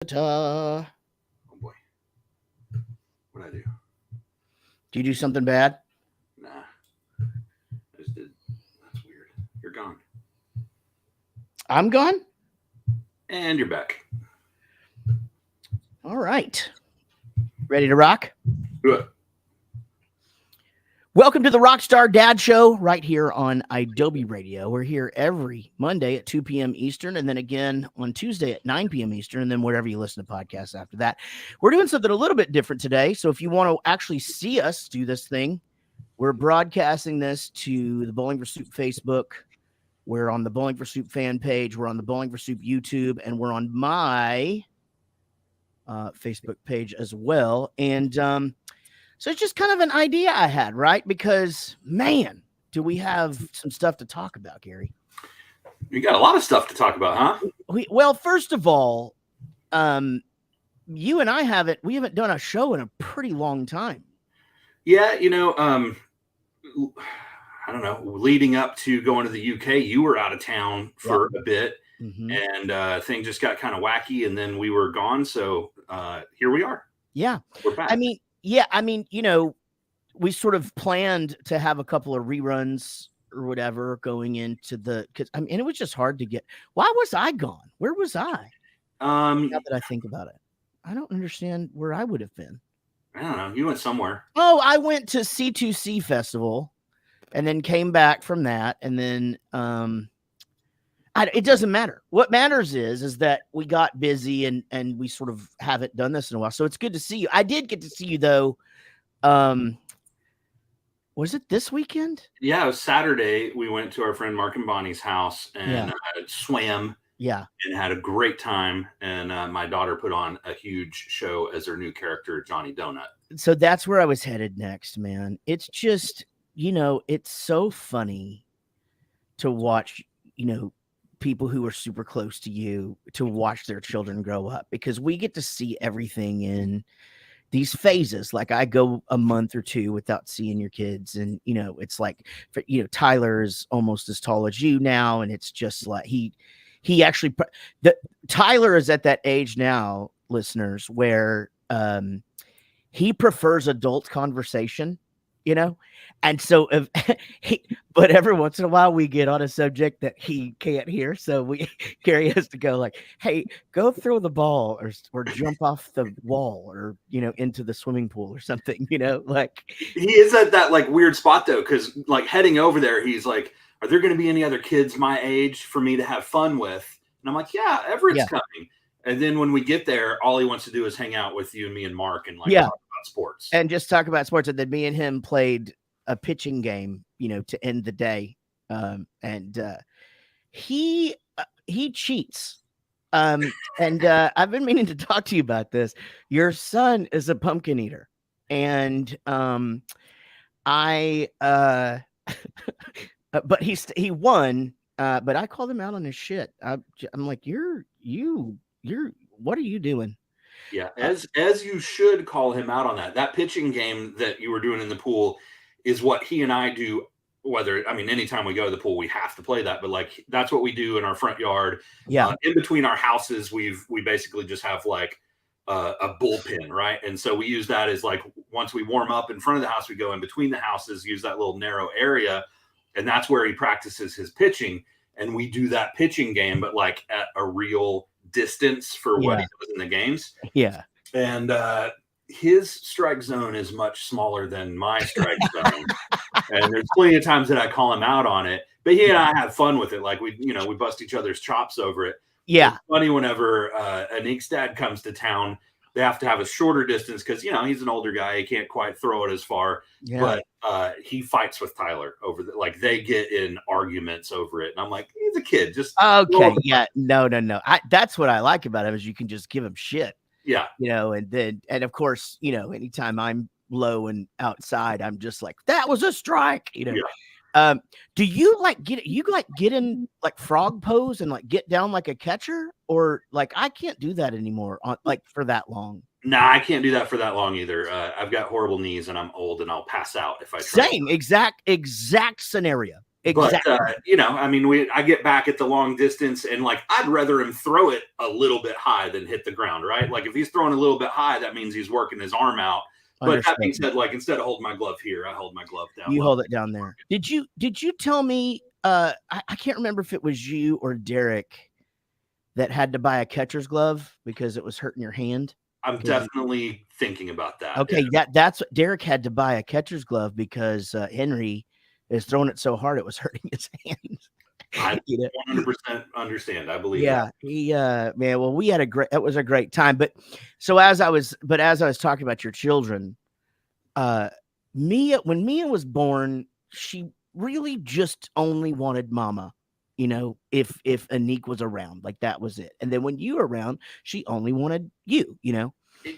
Oh boy. What'd I do? Do you do something bad? Nah. I just did. That's weird. You're gone. I'm gone? And you're back. All right. Ready to rock? Do it. Welcome to the Rockstar Dad Show right here on Adobe Radio. We're here every Monday at 2 p.m. Eastern and then again on Tuesday at 9 p.m. Eastern and then wherever you listen to podcasts after that. We're doing something a little bit different today. So if you want to actually see us do this thing, we're broadcasting this to the Bowling for Soup Facebook. We're on the Bowling for Soup fan page. We're on the Bowling for Soup YouTube, and we're on my Facebook page as well. And so it's just kind of an idea I had, right? Because, man, do we have some stuff to talk about, Gary? You got a lot of stuff to talk about, huh? Well, first of all, you and I haven't done a show in a pretty long time. Yeah, I don't know, leading up to going to the UK, you were out of town for a bit, and things just got kind of wacky, and then we were gone. So here we are. Yeah. We're back. I mean, we sort of planned to have a couple of reruns or whatever going into it was just hard to get. Why was I gone? Where was I? Now that I think about it, I don't understand where I would have been. I don't know. You went somewhere. Oh, I went to C2C Festival and then came back from that. And then it doesn't matter. What matters is that we got busy and we sort of haven't done this in a while. So it's good to see you. I did get to see you though. Was it this weekend? Yeah, it was Saturday. We went to our friend Mark and Bonnie's house and swam. Yeah. And had a great time. And my daughter put on a huge show as her new character, Johnny Donut. So that's where I was headed next, man. It's just, it's so funny to watch, people who are super close to you, to watch their children grow up, because we get to see everything in these phases. Like I go a month or two without seeing your kids. And, it's like, Tyler is almost as tall as you now. And it's just like, Tyler is at that age now, listeners, where he prefers adult conversation, and so but every once in a while we get on a subject that he can't hear, so Gary has to go like, hey, go throw the ball or jump off the wall or into the swimming pool or something, like he is at that like weird spot though, because like heading over there he's like, are there going to be any other kids my age for me to have fun with? And I'm like, yeah, Everett's coming. And then when we get there, all he wants to do is hang out with you and me and Mark and talk about sports. And just talk about sports. And then me and him played a pitching game, to end the day. He cheats. And I've been meaning to talk to you about this. Your son is a pumpkin eater. And but he won, but I called him out on his shit. I'm like, you're what are you doing? Yeah, as you should call him out on that. That pitching game that you were doing in the pool is what he and I do. Anytime we go to the pool, we have to play that. But like, that's what we do in our front yard. Yeah. In between our houses, we basically just have like a bullpen, right? And so we use that as like, once we warm up in front of the house, we go in between the houses, use that little narrow area. And that's where he practices his pitching. And we do that pitching game, but like at a real distance for what he does in the games. Yeah. And his strike zone is much smaller than my strike zone. And there's plenty of times that I call him out on it. But he and I have fun with it. Like we bust each other's chops over it. Yeah. It's funny whenever Anik's dad comes to town, they have to have a shorter distance because, he's an older guy. He can't quite throw it as far. Yeah. But he fights with Tyler over like they get in arguments over it. And I'm like, he's a kid. Just okay. Yeah. No. That's what I like about him is you can just give him shit. Yeah. And of course, anytime I'm low and outside, I'm just like, that was a strike, Yeah. Do you get in like frog pose and like get down like a catcher, or like I can't do that anymore for that long? Nah, I can't do that for that long either. I've got horrible knees and I'm old and I'll pass out if I try. Same exact scenario. Exactly. But you know, I mean, I get back at the long distance, and like I'd rather him throw it a little bit high than hit the ground, right? Like if he's throwing a little bit high, that means he's working his arm out. But that being Understood. said, like instead of holding my glove here, I hold my glove down You low. hold it down there. Did you tell me? I can't remember if it was you or Derek that had to buy a catcher's glove because it was hurting your hand. I'm definitely thinking about that. Okay, that's what Derek had to buy a catcher's glove because Henry is throwing it so hard it was hurting his hands. I 100% understand. I believe Yeah, he man, well, we had it was a great time. But as I was talking about your children, when Mia was born, she really just only wanted mama. You know, if Anik was around, like that was it. And then when you were around, she only wanted you, you know.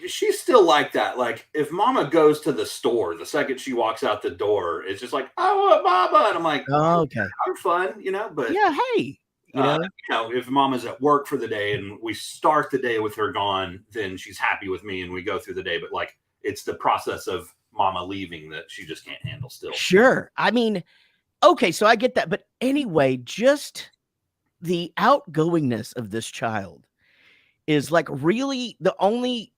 She's still like that. Like if mama goes to the store, the second she walks out the door, it's just like, I want mama. And I'm like, Oh, okay. I'm fun, you know, but yeah, hey, you know, if mama's at work for the day and we start the day with her gone, then she's happy with me and we go through the day. But like it's the process of mama leaving that she just can't handle still. Sure. I mean, okay, so I get that. But anyway, just the outgoingness of this child is like really the only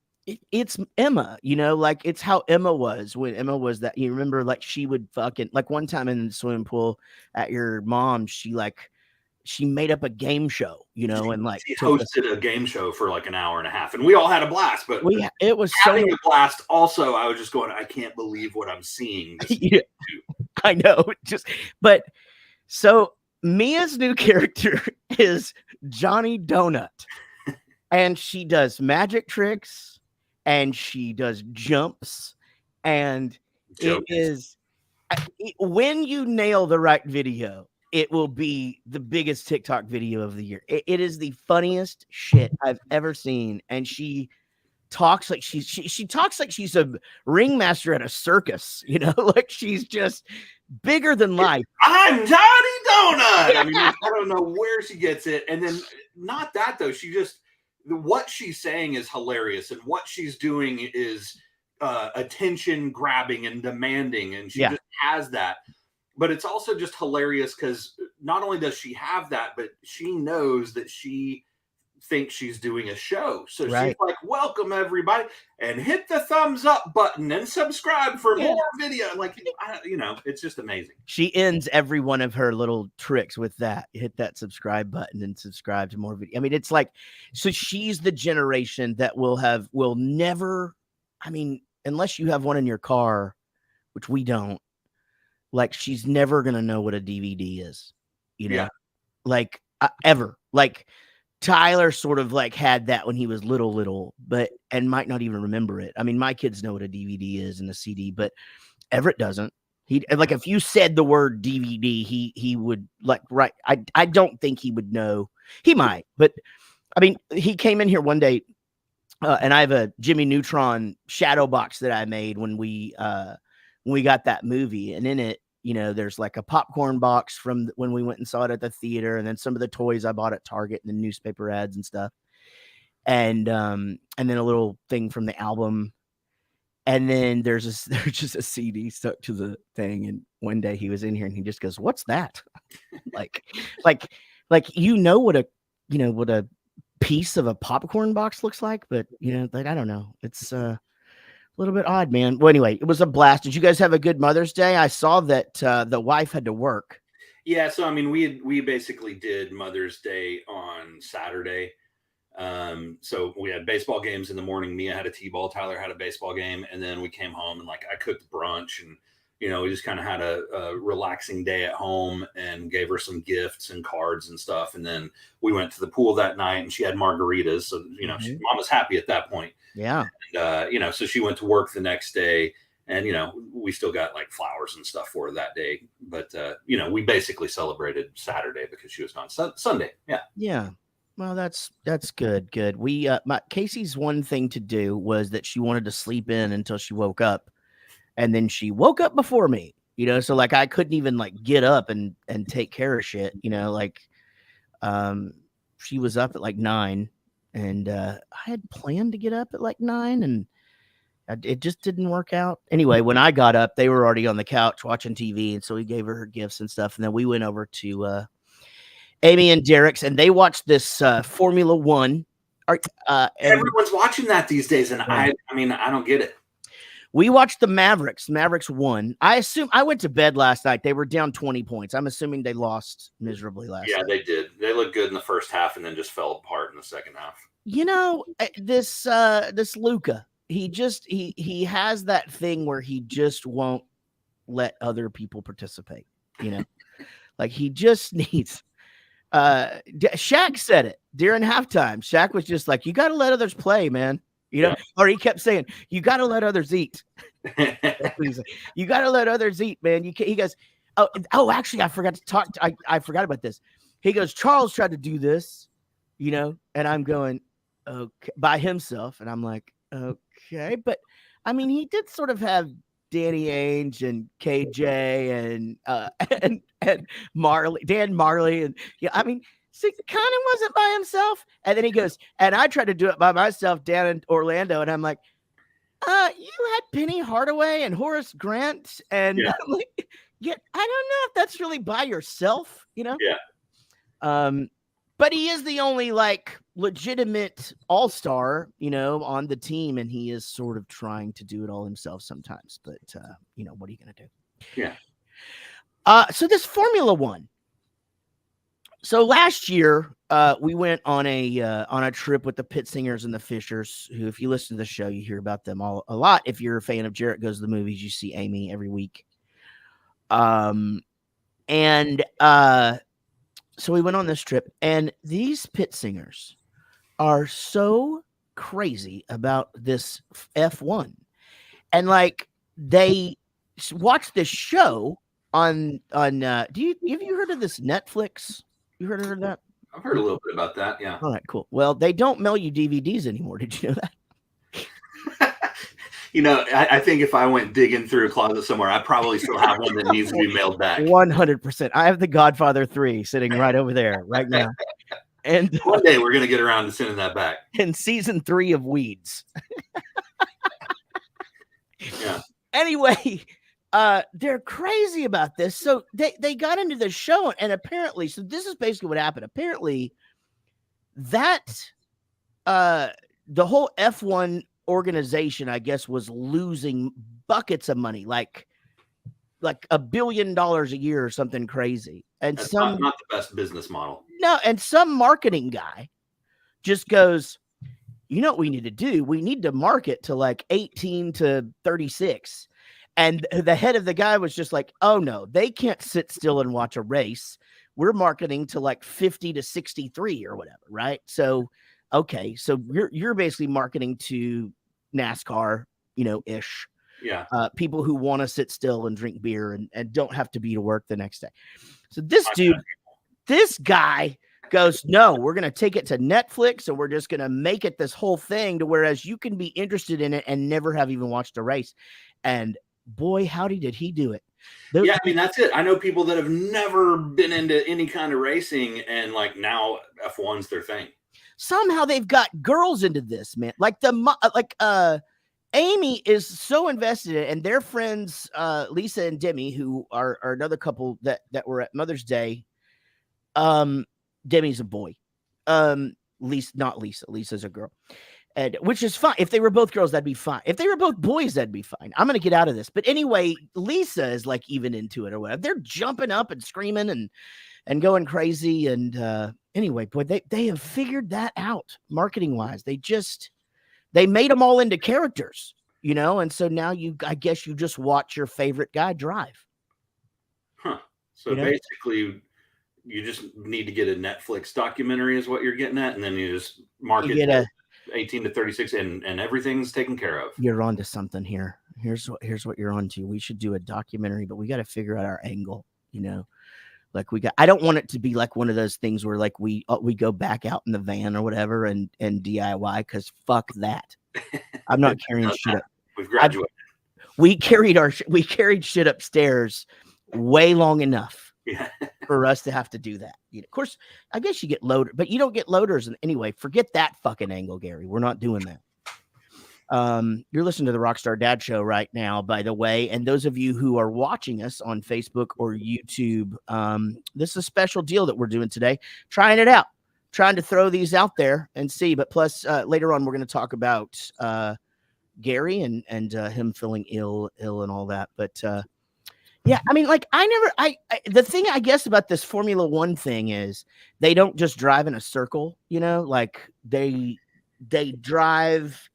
it's Emma, you know, like it's how Emma was when Emma was that you remember, like she would fucking like one time in the swimming pool at your mom's, she made up a game show, you know, and like she hosted a game show for like an hour and a half, and we all had a blast. But it was having a blast. Also, I was just going, I can't believe what I'm seeing. Yeah, I know, but so Mia's new character is Johnny Donut, and she does magic tricks. And she does jumps, and it is when you nail the right video, it will be the biggest TikTok video of the year. It is the funniest shit I've ever seen, and she talks like she talks like she's a ringmaster at a circus, you know, like she's just bigger than life. I'm Johnny Donut. I mean, I don't know where she gets it, and then not that though. She just. What she's saying is hilarious, and what she's doing is attention grabbing and demanding, and she just has that. But it's also just hilarious because not only does she have that, but she knows that she thinks she's doing a show. So she's like, welcome everybody, and hit the thumbs up button and subscribe for more video. Like, you know, it's just amazing. She ends every one of her little tricks with that. Hit that subscribe button and subscribe to more video. I mean, it's like, so she's the generation that will never, I mean, unless you have one in your car, which we don't, like she's never going to know what a DVD is, you know, like ever. Like, Tyler sort of like had that when he was little, but and might not even remember it. I mean, my kids know what a DVD is and a CD, but Everett doesn't. He like if you said the word DVD, he would like right. I don't think he would know. He might, but I mean, he came in here one day, and I have a Jimmy Neutron shadow box that I made when we got that movie, and in it, you know, there's like a popcorn box from when we went and saw it at the theater, and then some of the toys I bought at Target and the newspaper ads and stuff. And then a little thing from the album. And then there's just a CD stuck to the thing. And one day he was in here and he just goes, "What's that?" like you know what a piece of a popcorn box looks like, but you know, like I don't know. It's a little bit odd, man. Well, anyway, it was a blast. Did you guys have a good Mother's Day? I saw that the wife had to work. Yeah, so I mean, we basically did Mother's Day on Saturday. So we had baseball games in the morning. Mia had a t-ball, Tyler had a baseball game, and then we came home and like I cooked brunch, and you know, we just kind of had a relaxing day at home and gave her some gifts and cards and stuff. And then we went to the pool that night and she had margaritas. So, you know, mom was happy at that point. Yeah. And, you know, so she went to work the next day and, you know, we still got like flowers and stuff for her that day. But, you know, we basically celebrated Saturday because she was gone Sunday. Yeah. Yeah. Well, that's good. Good. We, Casey's one thing to do was that she wanted to sleep in until she woke up. And then she woke up before me, you know, so like I couldn't even like get up and take care of shit, you know, like she was up at like 9 and I had planned to get up at like 9 and It just didn't work out. Anyway, when I got up, they were already on the couch watching TV, and so we gave her gifts and stuff, and then we went over to Amy and Derek's, and they watched this Formula One. And Everyone's watching that these days, and I mean, I don't get it. We watched the Mavericks. Mavericks won. I assume I went to bed last night. They were down 20 points. I'm assuming they lost miserably last night. Yeah, they did. They looked good in the first half and then just fell apart in the second half. You know, this Luka, he has that thing where he just won't let other people participate, you know. Like he just needs Shaq said it during halftime. Shaq was just like, you got to let others play, man. You know, or he kept saying, you got to let others eat. You got to let others eat, man. You can't. He goes, oh, actually, I forgot to talk. I forgot about this. He goes, Charles tried to do this, you know, and I'm going, okay, by himself. And I'm like, okay. But I mean, he did sort of have Danny Ainge and KJ and Marley, Dan Marley. And yeah, I mean, see, kind of wasn't by himself. And then he goes, and I tried to do it by myself down in Orlando. And I'm like, you had Penny Hardaway and Horace Grant. And I'm like, I don't know if that's really by yourself, you know? Yeah. But he is the only like legitimate all-star, you know, on the team. And he is sort of trying to do it all himself sometimes. But, you know, what are you going to do? Yeah. So this Formula One. So last year, we went on a trip with the Pit Singers and the Fishers, who, if you listen to the show, you hear about them a lot. If you're a fan of Jaret Goes to the Movies, you see Amy every week. So we went on this trip, and these Pit Singers are so crazy about this F1. And like they watch this show on have you heard of this Netflix? You heard of that? I've heard a little bit about that. Yeah. All right, cool. Well, they don't mail you DVDs anymore. Did you know that? You know, I think if I went digging through a closet somewhere, I probably still have one that needs to be mailed back. 100%. I have The Godfather 3 sitting right over there right now. And one day we're going to get around to sending that back. In season 3 of Weeds. Yeah. Anyway, they're crazy about this. So they got into the show, and apparently, so this is basically what happened. Apparently, that the whole F1 organization, I guess, was losing buckets of money, like $1 billion a year or something crazy. And that's not the best business model. No, and some marketing guy just goes, you know what we need to do? We need to market to like 18 to 36. And the head of the guy was just like, oh no, they can't sit still and watch a race. We're marketing to like 50 to 63 or whatever, right? So, okay, so you're basically marketing to NASCAR, you know, ish. Yeah. People who want to sit still and drink beer and don't have to be to work the next day. So this guy goes, no, we're going to take it to Netflix, and we're just going to make it this whole thing to whereas you can be interested in it and never have even watched a race. And boy, howdy did he do it. Yeah, I mean, that's it. I know people that have never been into any kind of racing, and like now F1's their thing. Somehow they've got girls into this, man. Like Amy is so invested in it, and their friends, Lisa and Demi, who are another couple that were at Mother's Day. Demi's a boy. Not Lisa. Lisa's a girl. And which is fine. If they were both girls, that'd be fine. If they were both boys, that'd be fine. I'm gonna get out of this. But anyway, Lisa is like even into it or whatever. They're jumping up and screaming and going crazy. And anyway, boy, they have figured that out marketing wise. They made them all into characters, you know. And so now I guess you just watch your favorite guy drive. Huh. So basically, you just need to get a Netflix documentary is what you're getting at, and then you just market 18 to 36 and everything's taken care of. You're onto something here. Here's what you're onto. We should do a documentary, but we got to figure out our angle, you know. Like I don't want it to be like one of those things where like we go back out in the van or whatever and DIY, because fuck that. I'm not carrying shit up. We've graduated. We carried shit upstairs way long enough. Yeah. For us to have to do that. Of course, I guess you get loader, but you don't get loaders. And anyway, forget that fucking angle, Gary. We're not doing that. You're listening to the Rockstar Dad Show right now, by the way. And those of you who are watching us on Facebook or YouTube, this is a special deal that we're doing today. Trying it out, trying to throw these out there and see. But plus, later on, we're going to talk about Gary and him feeling ill and all that. But yeah, I mean, like the thing I guess about this Formula One thing is they don't just drive in a circle, you know, like they drive.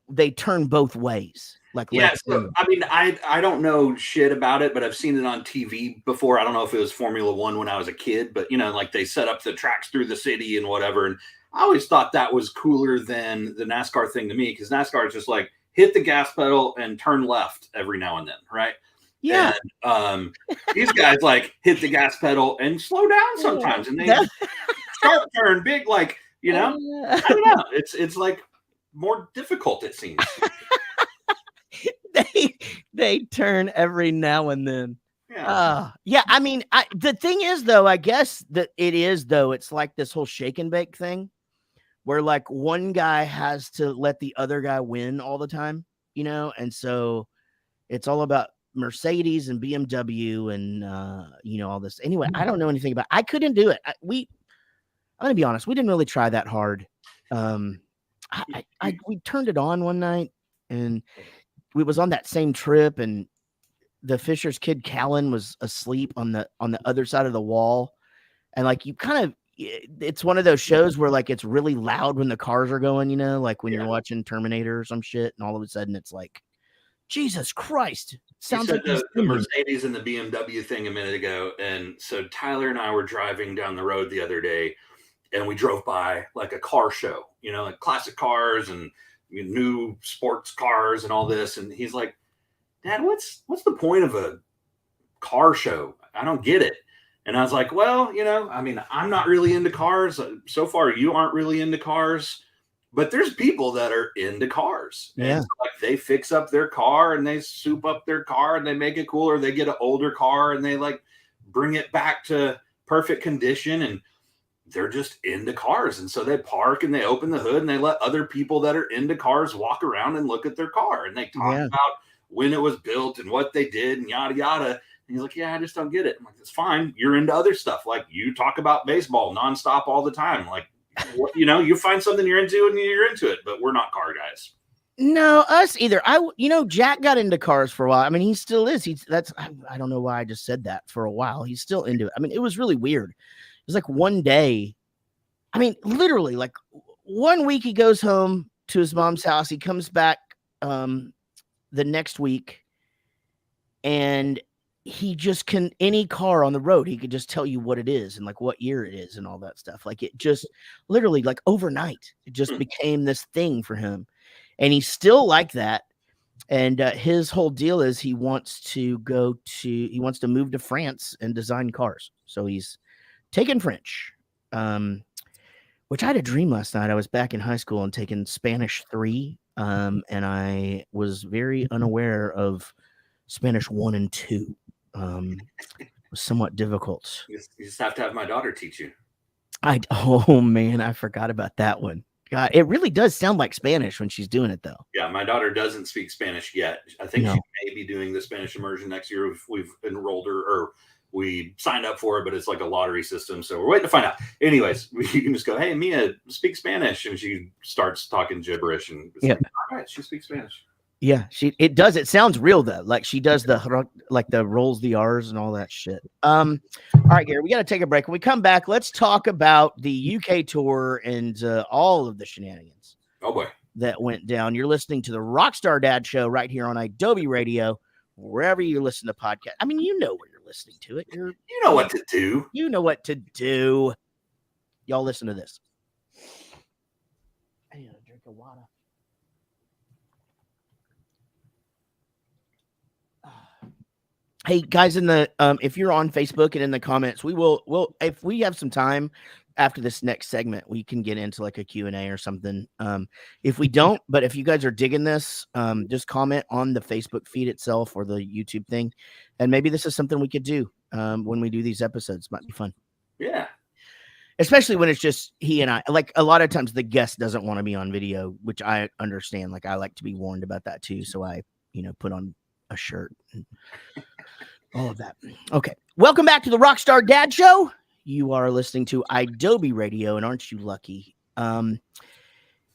They turn both ways. Like, yeah. So, I mean, I don't know shit about it, but I've seen it on TV before. I don't know if it was Formula One when I was a kid, but you know, like they set up the tracks through the city and whatever. And I always thought that was cooler than the NASCAR thing to me, because NASCAR is just like hit the gas pedal and turn left every now and then, right? Yeah. And, these guys like hit the gas pedal and slow down sometimes, and they sharp turn big, like, you know, I don't know. It's like more difficult, it seems. they turn every now and then. Yeah. Yeah. I mean, the thing is, though, I guess that it is, though, it's like this whole shake and bake thing where like one guy has to let the other guy win all the time, you know? And so it's all about Mercedes and BMW and, you know, all this. Anyway, I don't know anything about I couldn't do it. I'm going to be honest. We didn't really try that hard. We turned it on one night and we was on that same trip, and the Fisher's kid Callan was asleep on the other side of the wall. And like, you kind of, it's one of those shows where like, it's really loud when the cars are going, you know, like when you're watching Terminator or some shit. And all of a sudden it's like, Jesus Christ. Sounds like the Mercedes and the BMW thing a minute ago. And so Tyler and I were driving down the road the other day, and we drove by like a car show, you know, like classic cars and new sports cars and all this. And he's like, Dad, what's the point of a car show? I don't get it. And I was like, well, you know, I mean, I'm not really into cars. So far, you aren't really into cars. But there's people that are into cars. Yeah. And so, like, they fix up their car and they soup up their car and they make it cooler. They get an older car and they like bring it back to perfect condition. And they're just into cars. And so they park and they open the hood and they let other people that are into cars walk around and look at their car. And they talk about when it was built and what they did and yada, yada. And he's like, yeah, I just don't get it. I'm like, it's fine. You're into other stuff. Like, you talk about baseball nonstop all the time. Like, you know, you find something you're into and you're into it, but we're not car guys. No, us either. Jack got into cars for a while. I mean, he still is. I don't know why I just said that. For a while, he's still into it. I mean, it was really weird. It was like one day, I mean, literally like 1 week he goes home to his mom's house. He comes back the next week, and he just can, any car on the road, he could just tell you what it is and like what year it is and all that stuff. Like, it just literally, like, overnight, it just became this thing for him. And he's still like that. And his whole deal is he wants to move to France and design cars. So he's taking French, which I had a dream last night. I was back in high school and taking Spanish 3. And I was very unaware of Spanish 1 and 2. It was somewhat difficult. You just have to have my daughter teach you. Oh man, I forgot about that one. God, it really does sound like Spanish when she's doing it, though. Yeah, my daughter doesn't speak Spanish yet. I think she may be doing the Spanish immersion next year. We've enrolled her, or we signed up for it, but it's like a lottery system, so we're waiting to find out. Anyways, you can just go, hey, Mia, speak Spanish, and she starts talking gibberish, and it's like, all right, she speaks Spanish. Yeah, it does. It sounds real though. Like she does the rolls, the R's and all that shit. All right, Gary, we got to take a break. When we come back, let's talk about the UK tour and all of the shenanigans. Oh boy, that went down. You're listening to the Rockstar Dad Show right here on Adobe Radio, wherever you listen to podcasts. I mean, you know where you're listening to it. You know what to do. You know what to do. Y'all listen to this. I need a drink of water. Hey guys, in the if you're on Facebook and in the comments, we'll if we have some time after this next segment, we can get into like a Q&A or something. If we don't, but if you guys are digging this, just comment on the Facebook feed itself or the YouTube thing, and maybe this is something we could do when we do these episodes. Might be fun. Yeah. especially when it's just he and I. Like a lot of times the guest doesn't want to be on video, which I understand. Like I like to be warned about that too. So I, put on a shirt and all of that. Okay. Welcome back to the Rockstar Dad Show. You are listening to Adobe Radio, and aren't you lucky?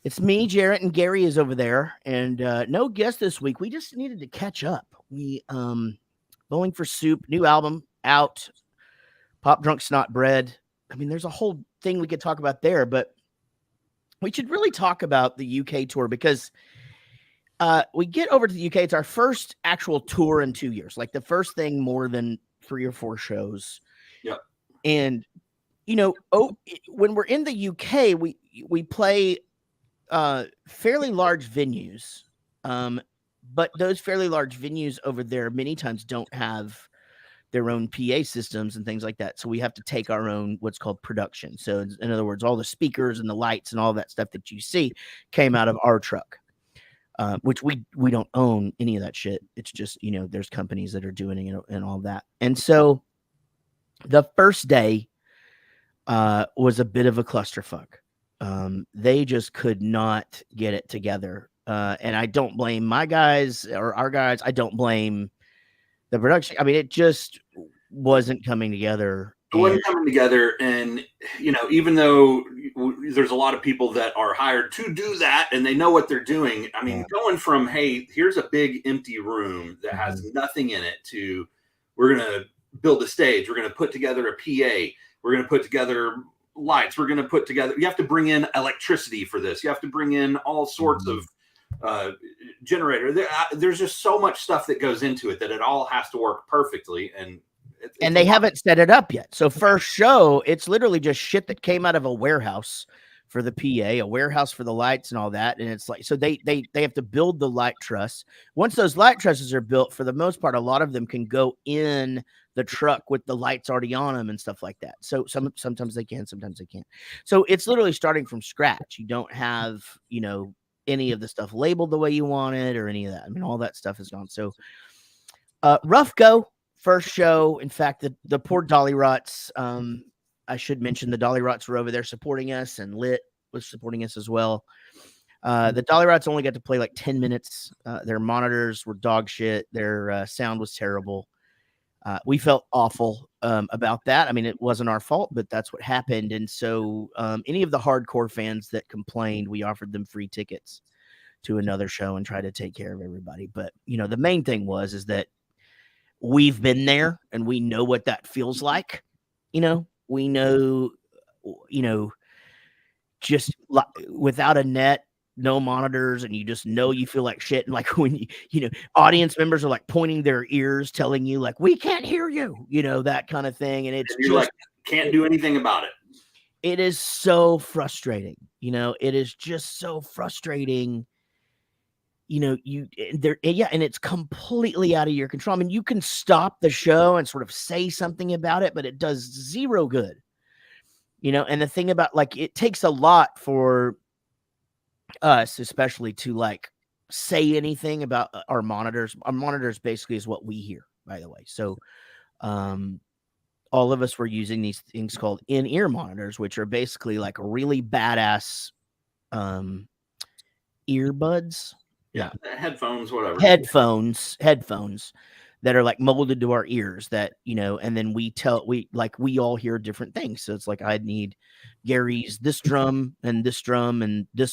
It's me, Jaret, and Gary is over there, and no guest this week. We just needed to catch up. We Bowling for Soup, new album out. Pop Drunk Snot Bread. I mean, there's a whole thing we could talk about there, but we should really talk about the UK tour because we get over to the UK. It's our first actual tour in 2 years. Like the first thing more than 3 or 4 shows. Yep. And when we're in the UK, we play fairly large venues, but those fairly large venues over there many times don't have their own PA systems and things like that. So we have to take our own what's called production. So in other words, all the speakers and the lights and all that stuff that you see came out of our truck, which we don't own any of that shit. It's just, there's companies that are doing it and all that. And so the first day was a bit of a clusterfuck. They just could not get it together. And I don't blame my guys or our guys. I don't blame the production. I mean, it just wasn't coming together. It wasn't coming together. And, even though there's a lot of people that are hired to do that and they know what they're doing. I mean, going from, hey, here's a big empty room that has nothing in it to we're going to build a stage. We're going to put together a PA. We're going to put together lights. We're going to put together. You have to bring in electricity for this. You have to bring in all sorts of generator. There's just so much stuff that goes into it that it all has to work perfectly. And they haven't set it up yet. So first show, it's literally just shit that came out of a warehouse for the PA, a warehouse for the lights and all that. And it's like, so they have to build the light truss. Once those light trusses are built, for the most part, a lot of them can go in the truck with the lights already on them and stuff like that. So sometimes they can, sometimes they can't. So it's literally starting from scratch. You don't have, any of the stuff labeled the way you want it or any of that. I mean, all that stuff is gone. So rough go. First show. In fact, the poor Dolly Rots, I should mention the Dolly Rots were over there supporting us, and Lit was supporting us as well. The Dolly Rots only got to play like 10 minutes. Their monitors were dog shit. Their sound was terrible. We felt awful about that. I mean, it wasn't our fault, but that's what happened. And so any of the hardcore fans that complained, we offered them free tickets to another show and tried to take care of everybody. But, the main thing is that we've been there and we know what that feels like. We know, just without a net, no monitors, and you just know you feel like shit. And like when audience members are like pointing their ears, telling you like, we can't hear you, that kind of thing. And it's just like, can't do anything about it. It is so frustrating. It is just so frustrating. And it's completely out of your control. I mean, you can stop the show and sort of say something about it, but it does zero good. And the thing about like, it takes a lot for us, especially to like say anything about our monitors. Our monitors basically is what we hear, by the way. So all of us were using these things called in-ear monitors, which are basically like really badass earbuds. Yeah, headphones, whatever. Headphones that are like molded to our ears that, and then we all hear different things. So it's like, I'd need Gary's this drum and this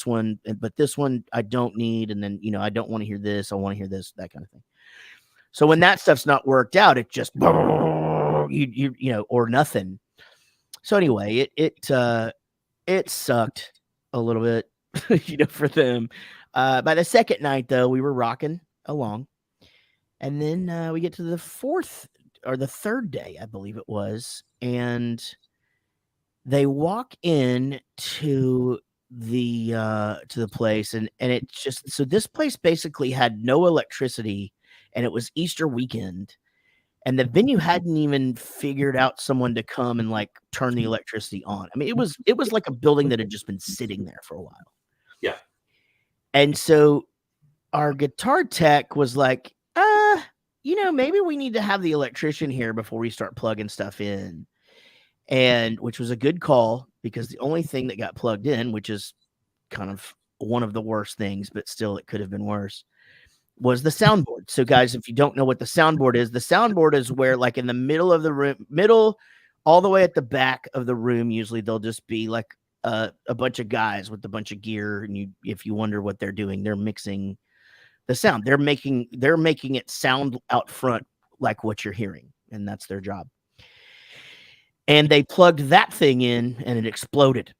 one, but this one I don't need. And then, I don't want to hear this. I want to hear this, that kind of thing. So when that stuff's not worked out, it just, or nothing. So anyway, it sucked a little bit, for them. By the second night, though, we were rocking along. And then we get to the fourth or the third day, I believe it was. And they walk in to the place. And it's just, so this place basically had no electricity, and it was Easter weekend. And the venue hadn't even figured out someone to come and like turn the electricity on. I mean, it was like a building that had just been sitting there for a while. Yeah. And so our guitar tech was like, maybe we need to have the electrician here before we start plugging stuff in. And which was a good call, because the only thing that got plugged in, which is kind of one of the worst things, but still it could have been worse, was the soundboard. So guys, if you don't know what the soundboard is where like in the middle of the room, all the way at the back of the room, usually they'll just be like a bunch of guys with a bunch of gear. And if you wonder what they're doing, they're mixing the sound. They're making it sound out front like what you're hearing. And that's their job. And they plugged that thing in and it exploded.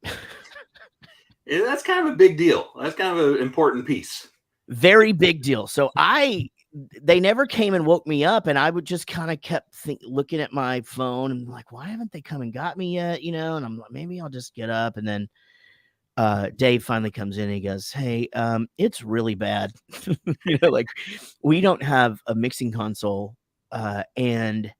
Yeah, that's kind of a big deal. That's kind of an important piece. Very big deal. So they never came and woke me up, and I would just kind of kept looking at my phone and like, why haven't they come and got me yet? You know, and I'm like, maybe I'll just get up. And then Dave finally comes in and he goes, hey, it's really bad. You know, like we don't have a mixing console. And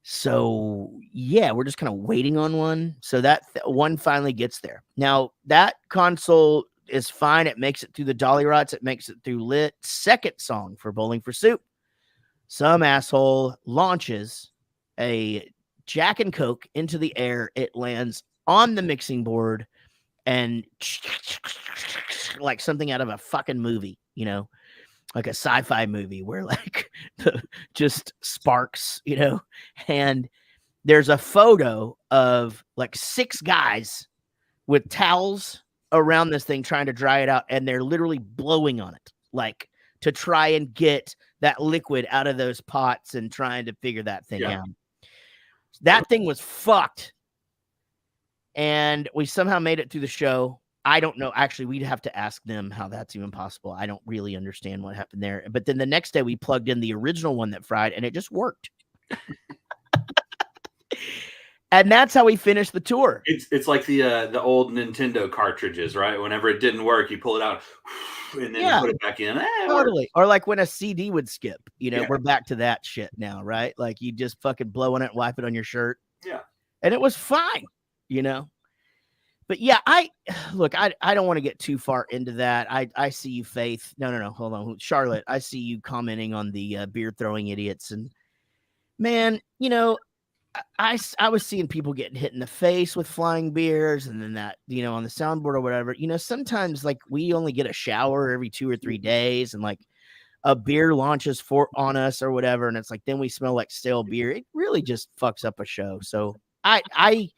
so, yeah, we're just kind of waiting on one. So that one finally gets there. Now, that console is fine. It makes it through the dolly rots. It makes it through lit. Second song for Bowling for Soup. Some asshole launches a Jack and Coke into the air. It lands on the mixing board and like something out of a fucking movie, you know, like a sci-fi movie where like just sparks, you know, and there's a photo of like 6 guys with towels around this thing trying to dry it out, and they're literally blowing on it like to try and get that liquid out of those pots and trying to figure that thing out. That thing was fucked, and we somehow made it through the show. I don't know. Actually, we'd have to ask them how that's even possible. I don't really understand what happened there. But then the next day we plugged in the original one that fried, and it just worked. And that's how we finished the tour. It's like the old Nintendo cartridges, right? Whenever it didn't work, you pull it out and then you put it back in. Totally. Or like when a CD would skip, you know, we're back to that shit now, right? Like you just fucking blow on it, wipe it on your shirt. Yeah. And it was fine, you know? But yeah, I don't want to get too far into that. I see you, Faith. No, hold on. Charlotte, I see you commenting on the beer throwing idiots. And man, you know, I was seeing people getting hit in the face with flying beers, and then that, you know, on the soundboard or whatever. You know, sometimes like we only get a shower every 2 or 3 days, and like a beer launches on us or whatever, and it's like then we smell like stale beer. It really just fucks up a show. So I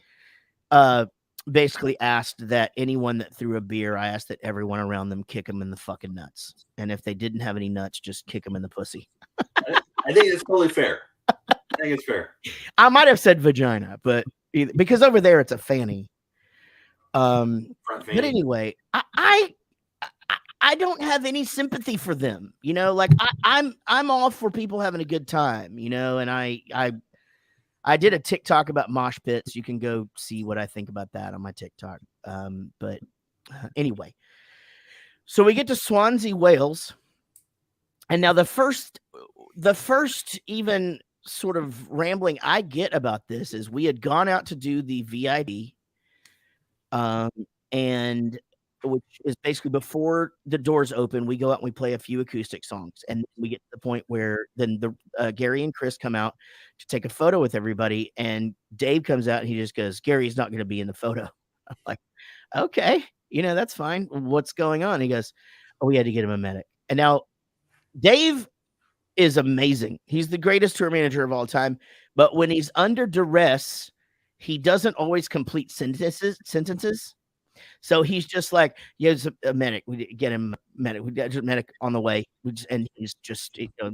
basically asked that anyone that threw a beer, I asked that everyone around them kick them in the fucking nuts, and if they didn't have any nuts, just kick them in the pussy. I think it's totally fair. I think it's fair. I might have said vagina, but because over there it's a fanny. But anyway, I don't have any sympathy for them. You know, like I'm all for people having a good time. You know, and I did a TikTok about mosh pits. You can go see what I think about that on my TikTok. But anyway, so we get to Swansea, Wales, and now the first even sort of rambling I get about this is we had gone out to do the VID, and which is basically before the doors open, we go out and we play a few acoustic songs, and we get to the point where then the Gary and Chris come out to take a photo with everybody, and Dave comes out and he just goes, Gary's not going to be in the photo. I'm like, okay, you know, that's fine. What's going on? He goes, oh, we had to get him a medic. And now Dave is amazing. He's the greatest tour manager of all time. But when he's under duress, he doesn't always complete sentences. So he's just like, yeah, it's a medic. We get him a medic. We got a medic on the way. And he's just, you know,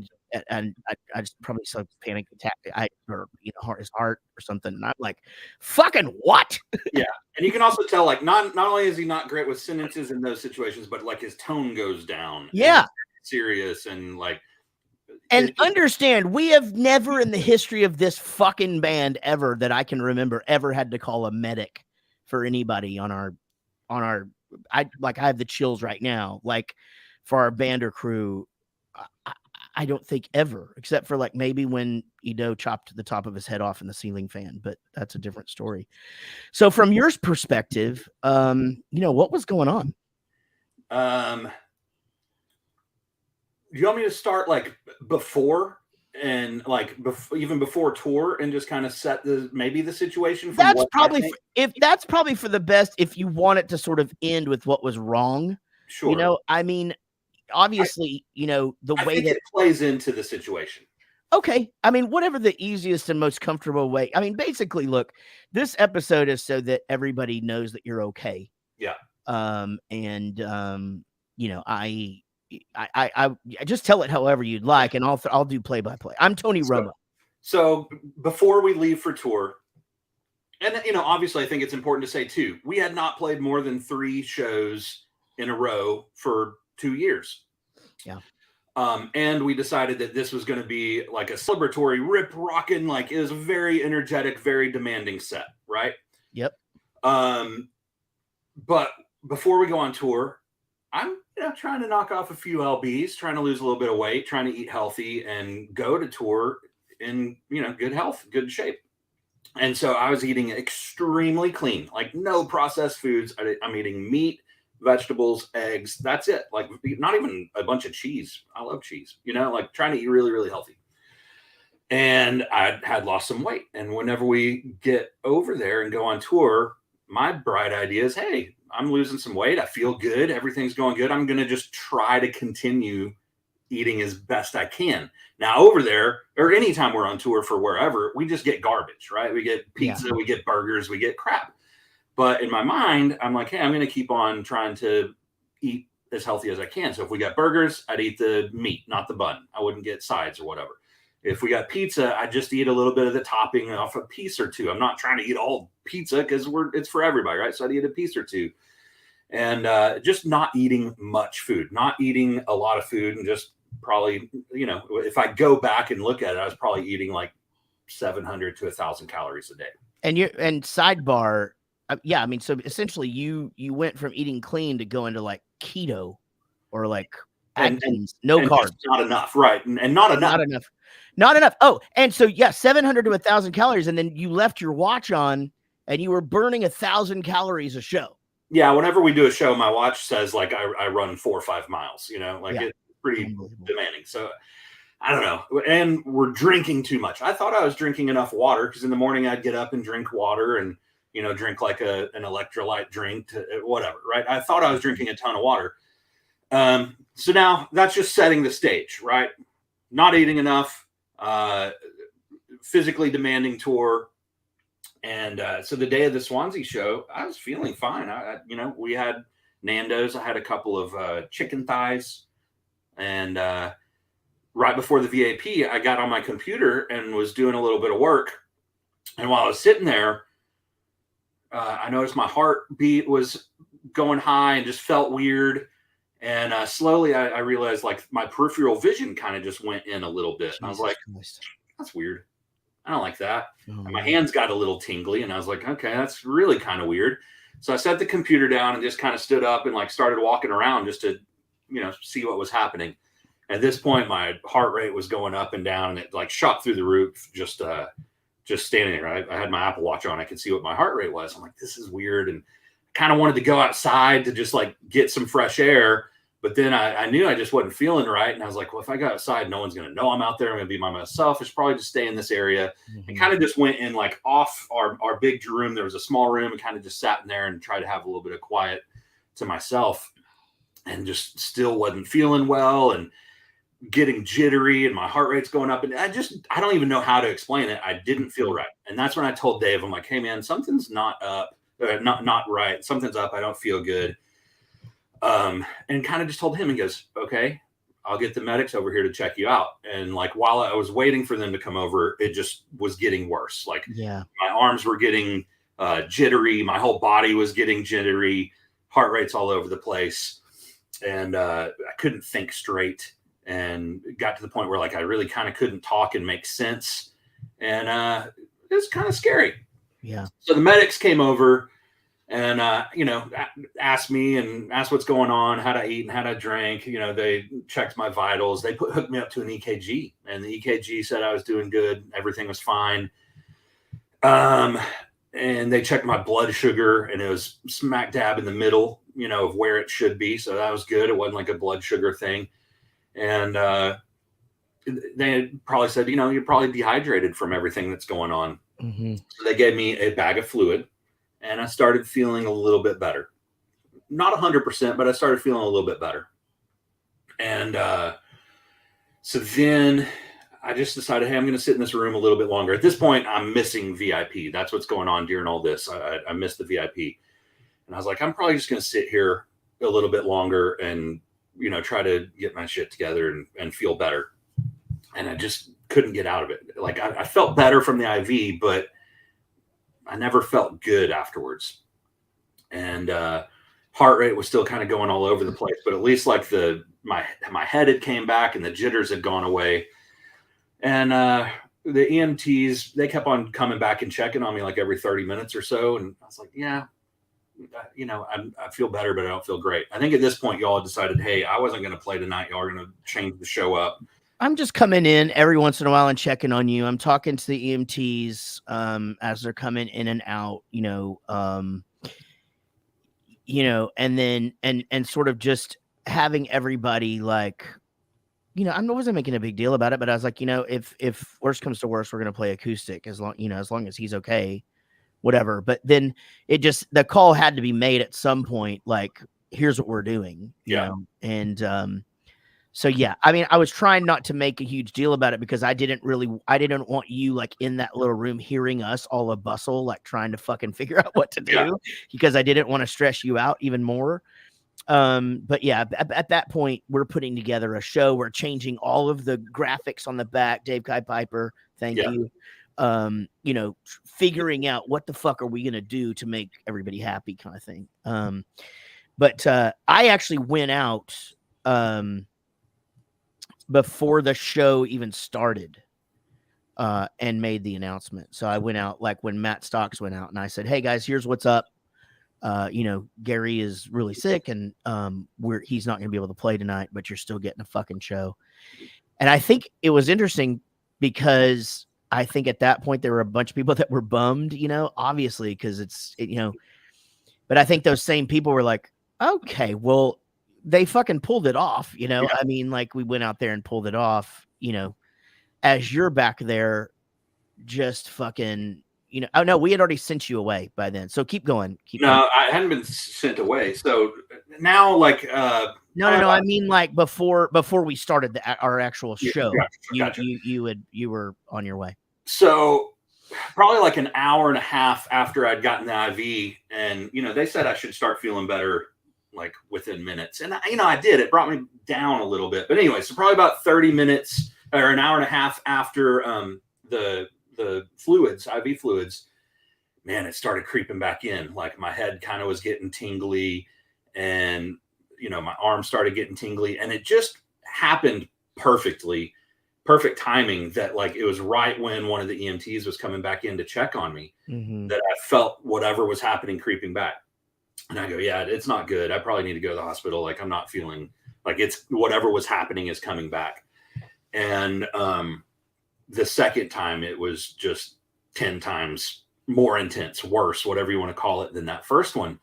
and I just probably saw panic attack. Or you know, his heart or something. And I'm like, fucking what? Yeah. And you can also tell, like, not only is he not great with sentences in those situations, but like his tone goes down. Yeah. Serious and like. And understand, we have never in the history of this fucking band ever that I can remember ever had to call a medic for anybody on our I have the chills right now. Like for our band or crew, I don't think ever, except for like maybe when Ido chopped the top of his head off in the ceiling fan, but that's a different story. So from your perspective, you know, what was going on? Do you want me to start like before and like even before tour, and just kind of set the situation from That's what probably that's probably for the best if you want it to sort of end with what was wrong. Sure. I mean, obviously, the I way think that it plays into the situation. okay. I mean, whatever the easiest and most comfortable way. I mean, basically, look, this episode is so that everybody knows that you're okay. Yeah. I just tell it however you'd like, and I'll do play by play. I'm Tony Romo. So before we leave for tour, and obviously I think it's important to say too, we had not played more than 3 shows in a row for 2 years. Yeah. And we decided that this was going to be like a celebratory, rip rocking, like it was a very energetic, very demanding set, right? Yep. But before we go on tour, I'm trying to knock off a few lbs, trying to lose a little bit of weight, trying to eat healthy, and go to tour in good health, good shape. And so I was eating extremely clean, like no processed foods. I'm eating meat, vegetables, eggs. That's it. Like not even a bunch of cheese. I love cheese, like trying to eat really, really healthy. And I had lost some weight. And whenever we get over there and go on tour, my bright idea is, hey, I'm losing some weight. I feel good. Everything's going good. I'm going to just try to continue eating as best I can. Now over there, or anytime we're on tour for wherever, we just get garbage, right? We get pizza, we get burgers, we get crap. But in my mind, I'm like, hey, I'm going to keep on trying to eat as healthy as I can. So if we got burgers, I'd eat the meat, not the bun. I wouldn't get sides or whatever. If we got pizza, I just eat a little bit of the topping off a piece or two. I'm not trying to eat all pizza because it's for everybody, right? So I'd eat a piece or two. And just not eating much food, not eating a lot of food, and just probably, if I go back and look at it, I was probably eating like 700 to 1,000 calories a day. And sidebar, yeah, I mean, so essentially you went from eating clean to going to like keto or like Atkins, no carbs. Not enough, right? And not enough. Not enough. Oh, and so 700 to 1,000 calories, and then you left your watch on, and you were burning 1,000 calories a show. Yeah, whenever we do a show, my watch says like I run 4 or 5 miles. It's pretty demanding. So I don't know. And we're drinking too much. I thought I was drinking enough water because in the morning I'd get up and drink water and drink like an electrolyte drink, whatever. Right? I thought I was drinking a ton of water. So now that's just setting the stage, right? Not eating enough, physically demanding tour. And so the day of the Swansea show, I was feeling fine. We had Nando's. I had a couple of chicken thighs. And right before the VAP, I got on my computer and was doing a little bit of work. And while I was sitting there, I noticed my heartbeat was going high and just felt weird. And slowly I realized like my peripheral vision kind of just went in a little bit. And I was like, that's weird. I don't like that. And my hands got a little tingly and I was like, okay, that's really kind of weird. So I set the computer down and just kind of stood up and like started walking around just to, see what was happening. At this point, my heart rate was going up and down and it like shot through the roof, just standing there. I had my Apple Watch on. I could see what my heart rate was. I'm like, this is weird. And kind of wanted to go outside to just like get some fresh air. But then I knew I just wasn't feeling right. And I was like, well, if I go outside, no one's going to know I'm out there. I'm going to be by myself. I should probably just stay in this area. Mm-hmm. And kind of just went in like off our big room. There was a small room and kind of just sat in there and tried to have a little bit of quiet to myself and just still wasn't feeling well and getting jittery and my heart rate's going up. And I don't even know how to explain it. I didn't feel right. And that's when I told Dave, I'm like, hey man, something's not up, not right. Something's up. I don't feel good. And kind of just told him, he goes, okay, I'll get the medics over here to check you out. And like, while I was waiting for them to come over, it just was getting worse. Like my arms were getting jittery. My whole body was getting jittery, heart rates all over the place. And I couldn't think straight and got to the point where like, I really kind of couldn't talk and make sense. And it was kind of scary. Yeah. So the medics came over and, asked me and asked what's going on, how to eat and how to drink. They checked my vitals. They hooked me up to an EKG, and the EKG said I was doing good. Everything was fine. And they checked my blood sugar, and it was smack dab in the middle, of where it should be. So that was good. It wasn't like a blood sugar thing. And they probably said, you're probably dehydrated from everything that's going on. Mm-hmm. So they gave me a bag of fluid, and I started feeling a little bit better. Not 100%, but I started feeling a little bit better. And so then I just decided, hey, I'm going to sit in this room a little bit longer. At this point, I'm missing VIP. That's what's going on during all this. I missed the VIP. And I was like, I'm probably just going to sit here a little bit longer and, try to get my shit together and feel better. And I just couldn't get out of it. Like I felt better from the IV, but I never felt good afterwards. And heart rate was still kind of going all over the place, but at least like my head had came back and the jitters had gone away. And the EMTs, they kept on coming back and checking on me like every 30 minutes or so. And I was like, yeah, I feel better, but I don't feel great. I think at this point, y'all decided, hey, I wasn't going to play tonight. Y'all are going to change the show up. I'm just coming in every once in a while and checking on you. I'm talking to the EMTs as they're coming in and out, and then and sort of just having everybody like, I wasn't making a big deal about it, but I was like, if worst comes to worst, we're going to play acoustic as long as he's okay, whatever. But then the call had to be made at some point. Like, here's what we're doing, you know? And, so yeah, I mean, I was trying not to make a huge deal about it because I didn't want you like in that little room hearing us all a bustle, like trying to fucking figure out what to do because I didn't want to stress you out even more. But yeah, at that point, we're putting together a show. We're changing all of the graphics on the back. Dave Kai Piper, thank you. Figuring out what the fuck are we going to do to make everybody happy kind of thing. But I actually went out, before the show even started, and made the announcement. So I went out like when Matt Stocks went out and I said, hey guys, here's what's up. Gary is really sick and he's not going to be able to play tonight, but you're still getting a fucking show. And I think it was interesting because I think at that point there were a bunch of people that were bummed, obviously, because but I think those same people were like, okay, well, they fucking pulled it off, I mean, like we went out there and pulled it off, as you're back there just fucking, oh no, we had already sent you away by then. So keep going. No, I hadn't been sent away. So now like, no, I mean like before we started our actual show, gotcha. You were on your way. So probably like an hour and a half after I'd gotten the IV and, they said I should start feeling better like within minutes. And I did. It brought me down a little bit. But anyway, so probably about 30 minutes or an hour and a half after the fluids, IV fluids, man, it started creeping back in. Like my head kind of was getting tingly and, my arm started getting tingly and it just happened perfect timing that like it was right when one of the EMTs was coming back in to check on me that I felt whatever was happening creeping back. And I go, yeah, it's not good. I probably need to go to the hospital. Like I'm not feeling like it's whatever was happening is coming back. And the second time it was just 10 times more intense, worse, whatever you want to call it than that first one.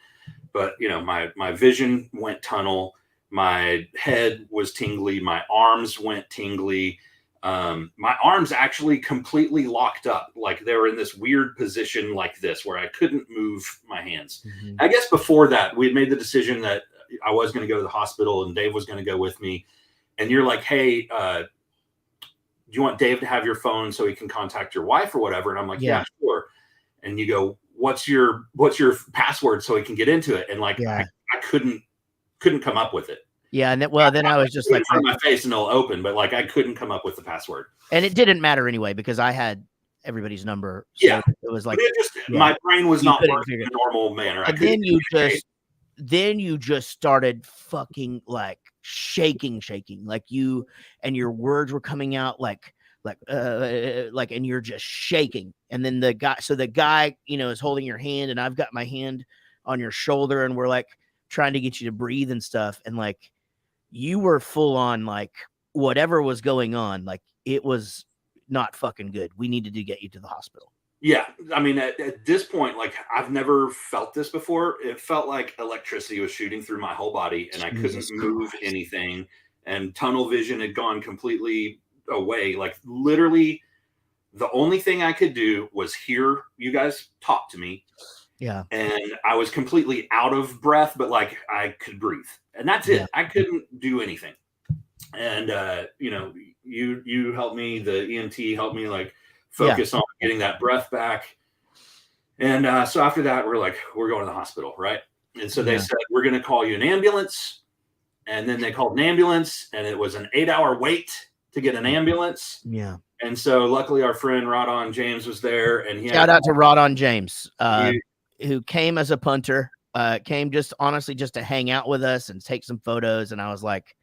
But, my vision went tunnel. My head was tingly. My arms went tingly. My arms actually completely locked up. Like they were in this weird position like this where I couldn't move my hands. I guess before that, we had made the decision that I was going to go to the hospital and Dave was going to go with me. And you're like, hey, do you want Dave to have your phone so he can contact your wife or whatever? And I'm like, yeah, sure. And you go, what's your password so he can get into it? And like, I couldn't come up with it. Yeah. And then I was just like, on my face and it'll open, but like, I couldn't come up with the password. And it didn't matter anyway, because I had everybody's number. So it was like, my brain was not working in a normal manner. And then you just started fucking like shaking, like you, and your words were coming out like, and you're just shaking. And then the guy, is holding your hand and I've got my hand on your shoulder and we're like trying to get you to breathe and stuff. And like, you were full on, like whatever was going on, like it was not fucking good. We needed to get you to the hospital. Yeah. I mean, at this point, like I've never felt this before. It felt like electricity was shooting through my whole body and I couldn't move anything. And tunnel vision had gone completely away. Like literally the only thing I could do was hear you guys talk to me. Yeah. And I was completely out of breath, but like I could breathe. And that's it. I couldn't do anything. And you helped me, the EMT helped me like focus on getting that breath back. And so after that, we're going to the hospital, right? And so they said, we're going to call you an ambulance. And then they called an ambulance, and it was an 8-hour wait to get an ambulance. Yeah. And so luckily our friend Rodon James was there, and shout out to Rodon James, who came as a punter, came just to hang out with us and take some photos. And I was like,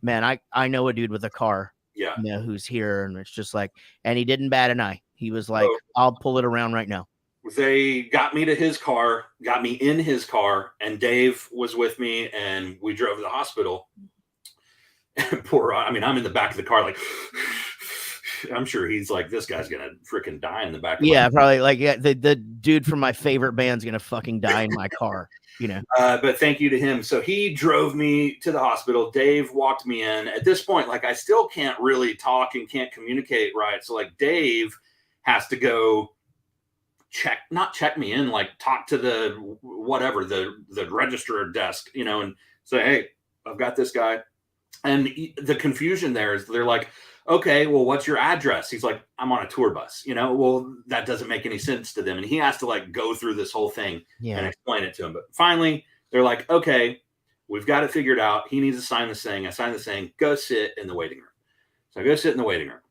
man, I know a dude with a car, who's here. And it's just like, and he didn't bat an eye. He was like, I'll pull it around right now. They got me to his car, got me in his car, and Dave was with me, and we drove to the hospital. And I'm in the back of the car, like, I'm sure he's like, this guy's gonna freaking die in the back. Probably like, the dude from my favorite band's gonna fucking die in my car, But thank you to him. So he drove me to the hospital. Dave walked me in. At this point, like, I still can't really talk and can't communicate right. So like, Dave has to go not check me in, like talk to the register desk, and say, hey, I've got this guy. And the confusion there is they're like, okay, well, what's your address? He's like, I'm on a tour bus, well, that doesn't make any sense to them. And he has to like go through this whole thing and explain it to him. But finally they're like, okay, we've got it figured out. He needs to sign this thing. I signed this thing, go sit in the waiting room. So I go sit in the waiting room.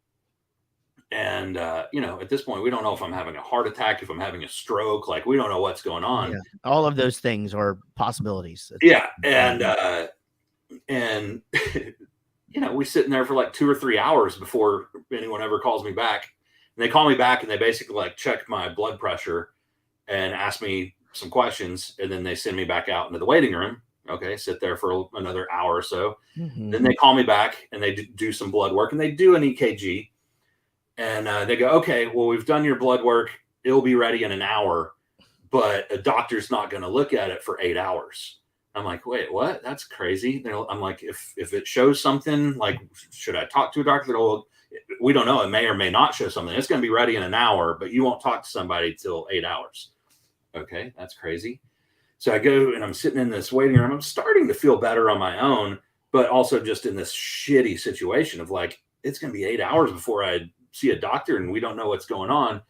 And, at this point, we don't know if I'm having a heart attack, if I'm having a stroke, like we don't know what's going on. Yeah. All of those things are possibilities. Yeah. And we sit in there for like 2 or 3 hours before anyone ever calls me back. And they call me back and they basically like check my blood pressure and ask me some questions. And then they send me back out into the waiting room. Okay. Sit there for another hour or so. Mm-hmm. Then they call me back and they do some blood work, and they do an EKG. And they go, okay, well, we've done your blood work. It'll be ready in an hour, but a doctor's not going to look at it for 8 hours. I'm like, wait, what? That's crazy. I'm like, if it shows something, like, should I talk to a doctor? We don't know. It may or may not show something. It's going to be ready in an hour, but you won't talk to somebody till 8 hours. Okay, that's crazy. So I go and I'm sitting in this waiting room. I'm starting to feel better on my own, but also just in this shitty situation of like, it's going to be 8 hours before I see a doctor and we don't know what's going on.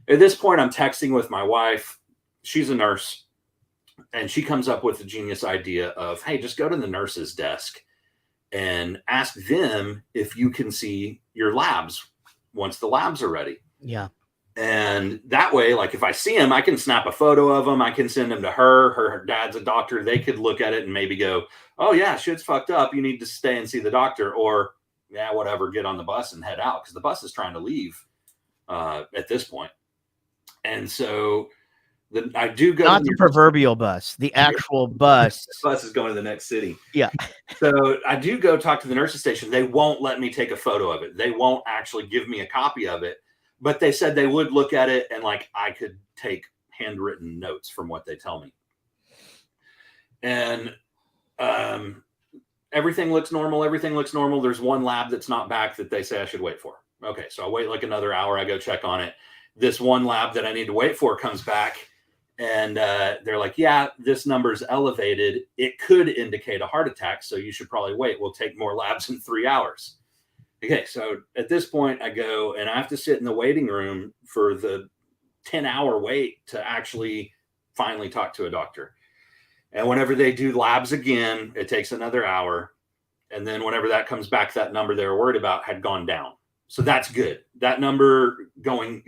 At this point, I'm texting with my wife. She's a nurse, and she comes up with the genius idea of, hey, just go to the nurse's desk and ask them if you can see your labs once the labs are ready. Yeah. And that way, like, if I see them, I can snap a photo of them. I can send them to her. Her dad's a doctor. They could look at it and maybe go, oh yeah, shit's fucked up. You need to stay and see the doctor. Or yeah, whatever, get on the bus and head out, because the bus is trying to leave at this point. And so I do go. Not the proverbial bus, the actual bus. The bus is going to the next city. Yeah. So I do go talk to the nurse's station. They won't let me take a photo of it. They won't actually give me a copy of it, but they said they would look at it and like I could take handwritten notes from what they tell me. And everything looks normal. There's one lab that's not back that they say I should wait for. Okay. So I wait like another hour. I go check on it. This one lab that I need to wait for comes back, and they're like, yeah, this number's elevated. It could indicate a heart attack. So you should probably wait. We'll take more labs in 3 hours. Okay. So at this point I go and I have to sit in the waiting room for the 10-hour wait to actually finally talk to a doctor. And whenever they do labs again, it takes another hour. And then whenever that comes back, that number they were worried about had gone down. So that's good. That number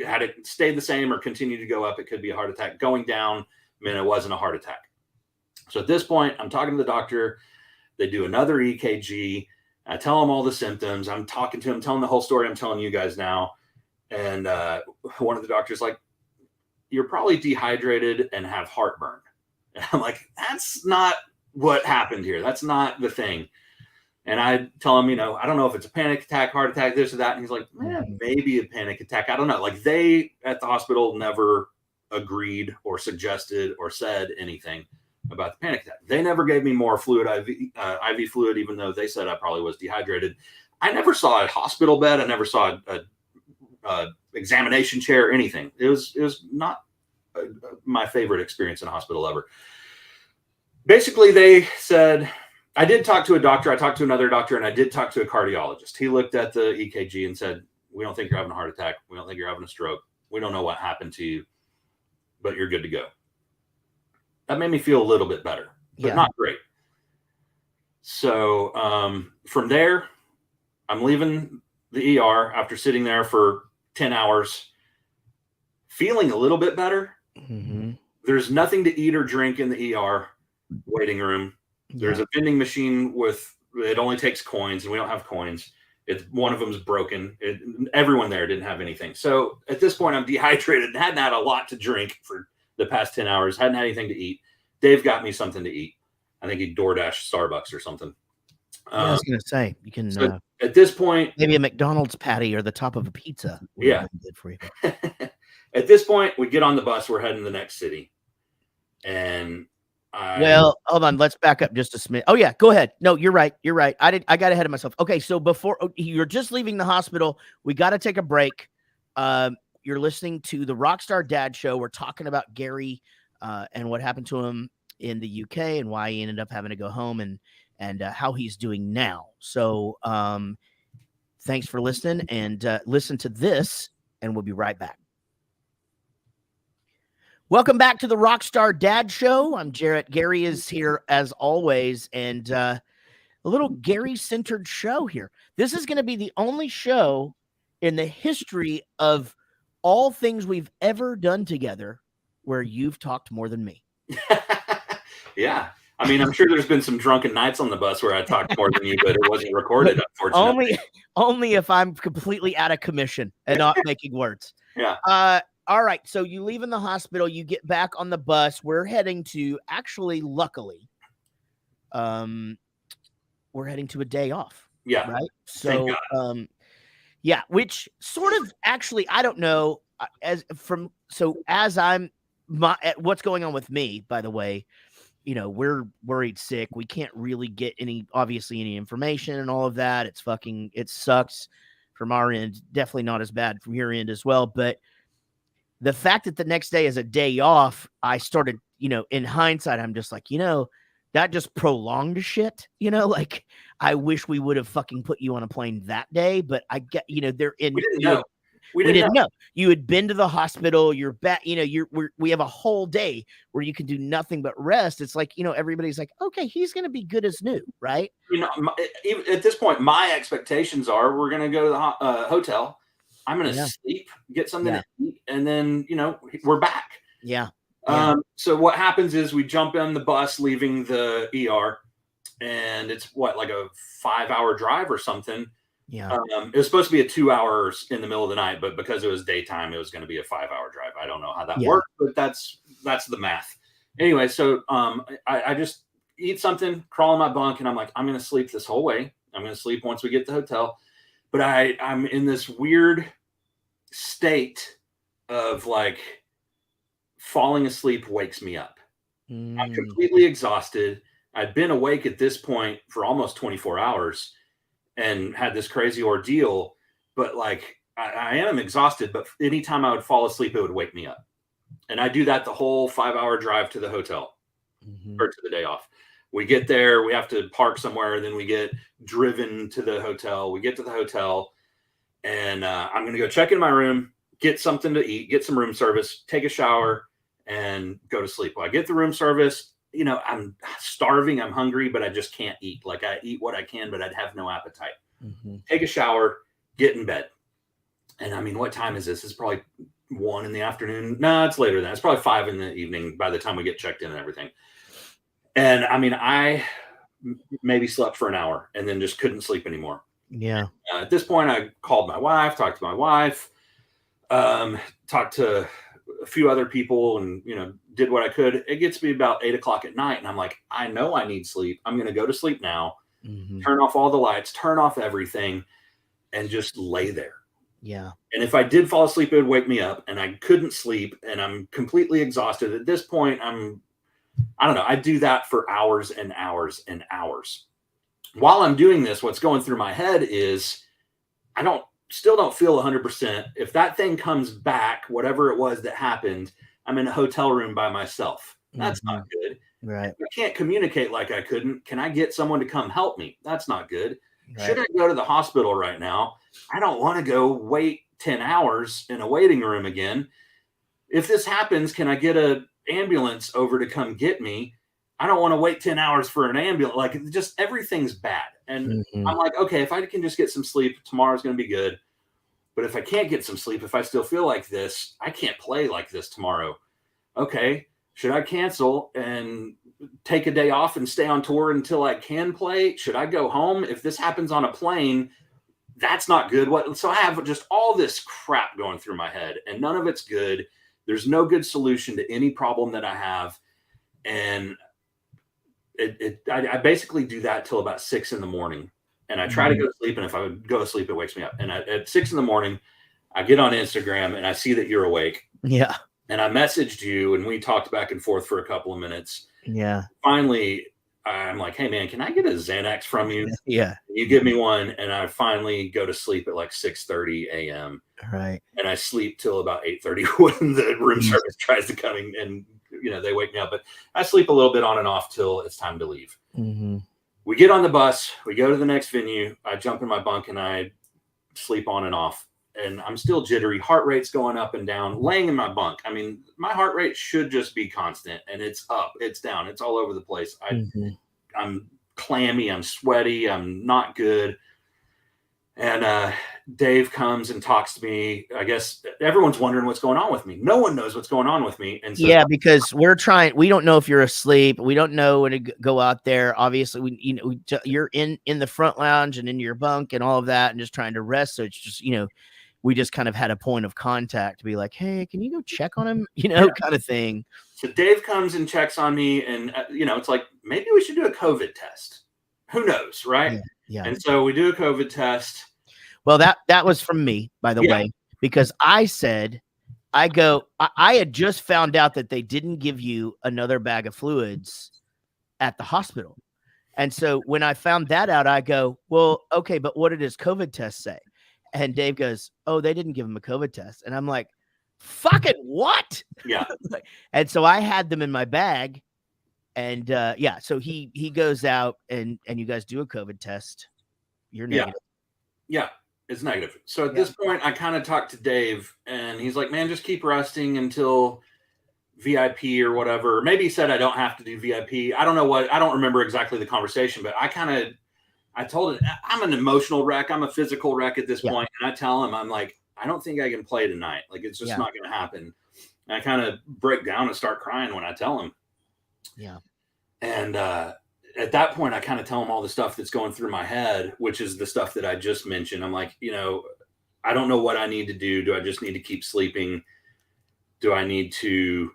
had it stayed the same or continued to go up, it could be a heart attack. Going down meant it wasn't a heart attack. So at this point, I'm talking to the doctor. They do another EKG. I tell them all the symptoms. I'm talking to him, telling the whole story I'm telling you guys now. And one of the doctors like, you're probably dehydrated and have heartburn. And I'm like, that's not what happened here. That's not the thing. And I tell him, I don't know if it's a panic attack, heart attack, this or that. And he's like, maybe a panic attack. I don't know. Like, they at the hospital never agreed or suggested or said anything about the panic attack. They never gave me more fluid, IV fluid, even though they said I probably was dehydrated. I never saw a hospital bed. I never saw a examination chair or anything. It was not my favorite experience in a hospital ever. Basically, they said, I did talk to a doctor. I talked to another doctor, and I did talk to a cardiologist. He looked at the EKG and said, we don't think you're having a heart attack. We don't think you're having a stroke. We don't know what happened to you, but you're good to go. That made me feel a little bit better, but not great. So from there, I'm leaving the ER after sitting there for 10 hours, feeling a little bit better. Mm-hmm. There's nothing to eat or drink in the ER waiting room. There's a vending machine it only takes coins, and we don't have coins. One of them's broken. Everyone there didn't have anything. So at this point, I'm dehydrated and hadn't had a lot to drink for the past 10 hours. Hadn't had anything to eat. Dave got me something to eat. I think he DoorDashed Starbucks or something. I was going to say, you can so at this point, maybe a McDonald's patty or the top of a pizza. Yeah. Good for you. At this point, we get on the bus. We're heading to the next city. And well, hold on. Let's back up just a minute. Oh yeah, go ahead. No, you're right. You're right. I got ahead of myself. Okay, so before you're just leaving the hospital, we got to take a break. You're listening to the Rockstar Dad Show. We're talking about Gary and what happened to him in the UK and why he ended up having to go home and how he's doing now. So thanks for listening, and listen to this, and we'll be right back. Welcome back to the Rockstar Dad Show. I'm Jaret. Gary is here as always, and a little Gary-centered show here. This is going to be the only show in the history of all things we've ever done together where you've talked more than me. Yeah. I mean, I'm sure there's been some drunken nights on the bus where I talked more than you, but it wasn't recorded, unfortunately. Only if I'm completely out of commission and not making words. Yeah. All right, so you leave in the hospital, you get back on the bus. We're heading to, actually, luckily, we're heading to a day off. Yeah. Right? So, yeah, which sort of, actually, I don't know, what's going on with me, by the way, you know, we're worried sick. We can't really get any information and all of that. It sucks from our end. Definitely not as bad from your end as well, but the fact that the next day is a day off, I started, in hindsight, I'm just like, that just prolonged shit, like I wish we would have fucking put you on a plane that day, but I get, they're in. We didn't know. We didn't know. You had been to the hospital. You're back. We have a whole day where you can do nothing but rest. It's like, everybody's like, okay, he's going to be good as new, right? Even at this point, my expectations are we're going to go to the hotel. I'm going to sleep, get something to eat, and then, we're back. Yeah. So what happens is we jump in the bus leaving the ER, and it's like a 5-hour drive or something. Yeah. It was supposed to be a 2 hours in the middle of the night, but because it was daytime, it was going to be a 5-hour drive. I don't know how that worked, but that's the math. Anyway, so I just eat something, crawl in my bunk, and I'm like, I'm going to sleep this whole way. I'm going to sleep once we get to the hotel. But I'm in this weird state of like falling asleep wakes me up. I'm completely exhausted. I'd been awake at this point for almost 24 hours and had this crazy ordeal. But like I am exhausted, but anytime I would fall asleep, it would wake me up. And I do that the whole 5-hour drive to the hotel or to the day off. We get there, we have to park somewhere, then we get driven to the hotel. We get to the hotel, and I'm going to go check in my room, get something to eat, get some room service, take a shower, and go to sleep. Well, I get the room service. I'm starving, I'm hungry, but I just can't eat. Like I eat what I can, but I'd have no appetite. Take a shower, get in bed. And I mean, what time is this? It's probably 1 in the afternoon. No, it's later than that. It's probably 5 in the evening by the time we get checked in and everything. And I mean, I maybe slept for an hour and then just couldn't sleep anymore. Yeah. At this point, I called my wife, talked to my wife, talked to a few other people, and, did what I could. It gets to be about 8 o'clock at night. And I'm like, I know I need sleep. I'm going to go to sleep now, turn off all the lights, turn off everything, and just lay there. Yeah. And if I did fall asleep, it would wake me up, and I couldn't sleep, and I'm completely exhausted. At this point, I don't know. I do that for hours and hours and hours. while I'm doing this, what's going through my head is still don't feel 100%. If that thing comes back, whatever it was that happened, I'm in a hotel room by myself. That's not good. Right. I can't communicate like I couldn't. Can I get someone to come help me? That's not good. Right. Should I go to the hospital right now? I don't want to go wait 10 hours in a waiting room again. If this happens, can I get an ambulance over to come get me? I don't want to wait 10 hours for an ambulance. Like, just everything's bad. And I'm like, okay, if I can just get some sleep, tomorrow's going to be good. But if I can't get some sleep, if I still feel like this, I can't play like this tomorrow. Okay, should I cancel and take a day off and stay on tour until I can play? Should I go home? If this happens on a plane, that's not good. So I have just all this crap going through my head, and none of it's good. There's no good solution to any problem that I have. And I basically do that till about 6 a.m. And I try to go to sleep. And if I would go to sleep, it wakes me up. And at 6 a.m, I get on Instagram and I see that you're awake. Yeah. And I messaged you and we talked back and forth for a couple of minutes. Yeah. Finally, I'm like, hey man, can I get a Xanax from you? Yeah. You give me one. And I finally go to sleep at like 6:30 a.m. Right. And I sleep till about 8:30 when the room service tries to come in and, they wake me up. But I sleep a little bit on and off till it's time to leave. We get on the bus. We go to the next venue. I jump in my bunk and I sleep on and off. And I'm still jittery. Heart rate's going up and down, laying in my bunk. I mean, my heart rate should just be constant, and it's up, it's down, it's all over the place. I'm clammy, I'm sweaty, I'm not good. And Dave comes and talks to me. I guess everyone's wondering what's going on with me. No one knows what's going on with me. And so, yeah, because we don't know if you're asleep. We don't know when to go out there. Obviously, you're in the front lounge and in your bunk and all of that and just trying to rest. So it's just, we just kind of had a point of contact to be like, hey, can you go check on him? Kind of thing. So Dave comes and checks on me, and it's like, maybe we should do a COVID test. Who knows, right? Yeah. And so we do a COVID test. Well, that was from me, by the way, because I said, I had just found out that they didn't give you another bag of fluids at the hospital. And so when I found that out, I go, well, okay, but what did his COVID test say? And Dave goes, oh, they didn't give him a COVID test. And I'm like, fucking what? Yeah. And so I had them in my bag. And so he goes out and you guys do a COVID test. You're negative. Yeah, it's negative. So at this point, I kind of talked to Dave and he's like, man, just keep resting until VIP or whatever. Maybe he said I don't have to do VIP. I don't know I don't remember exactly the conversation, but I told him I'm an emotional wreck. I'm a physical wreck at this point. And I tell him, I'm like, I don't think I can play tonight. Like, it's just not going to happen. And I kind of break down and start crying when I tell him. Yeah. And at that point, I kind of tell him all the stuff that's going through my head, which is the stuff that I just mentioned. I'm like, I don't know what I need to do. Do I just need to keep sleeping? Do I need to,